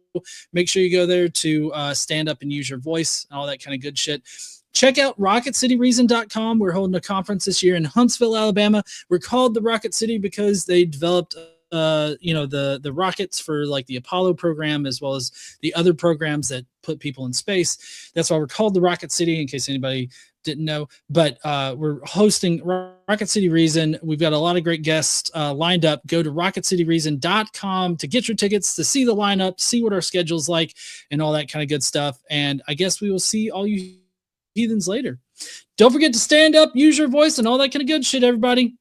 make sure you go there to stand up and use your voice and all that kind of good shit. Check out RocketCityReason.com. We're holding a conference this year in Huntsville, Alabama. We're called the Rocket City because they developed the rockets for like the Apollo program, as well as the other programs that put people in space. That's why we're called the Rocket City, in case anybody didn't know. But we're hosting Rocket City Reason. We've got a lot of great guests lined up. Go to RocketCityReason.com to get your tickets, to see the lineup, see what our schedule's like, and all that kind of good stuff. And I guess we will see all you heathens later. Don't forget to stand up, use your voice, and all that kind of good shit, everybody.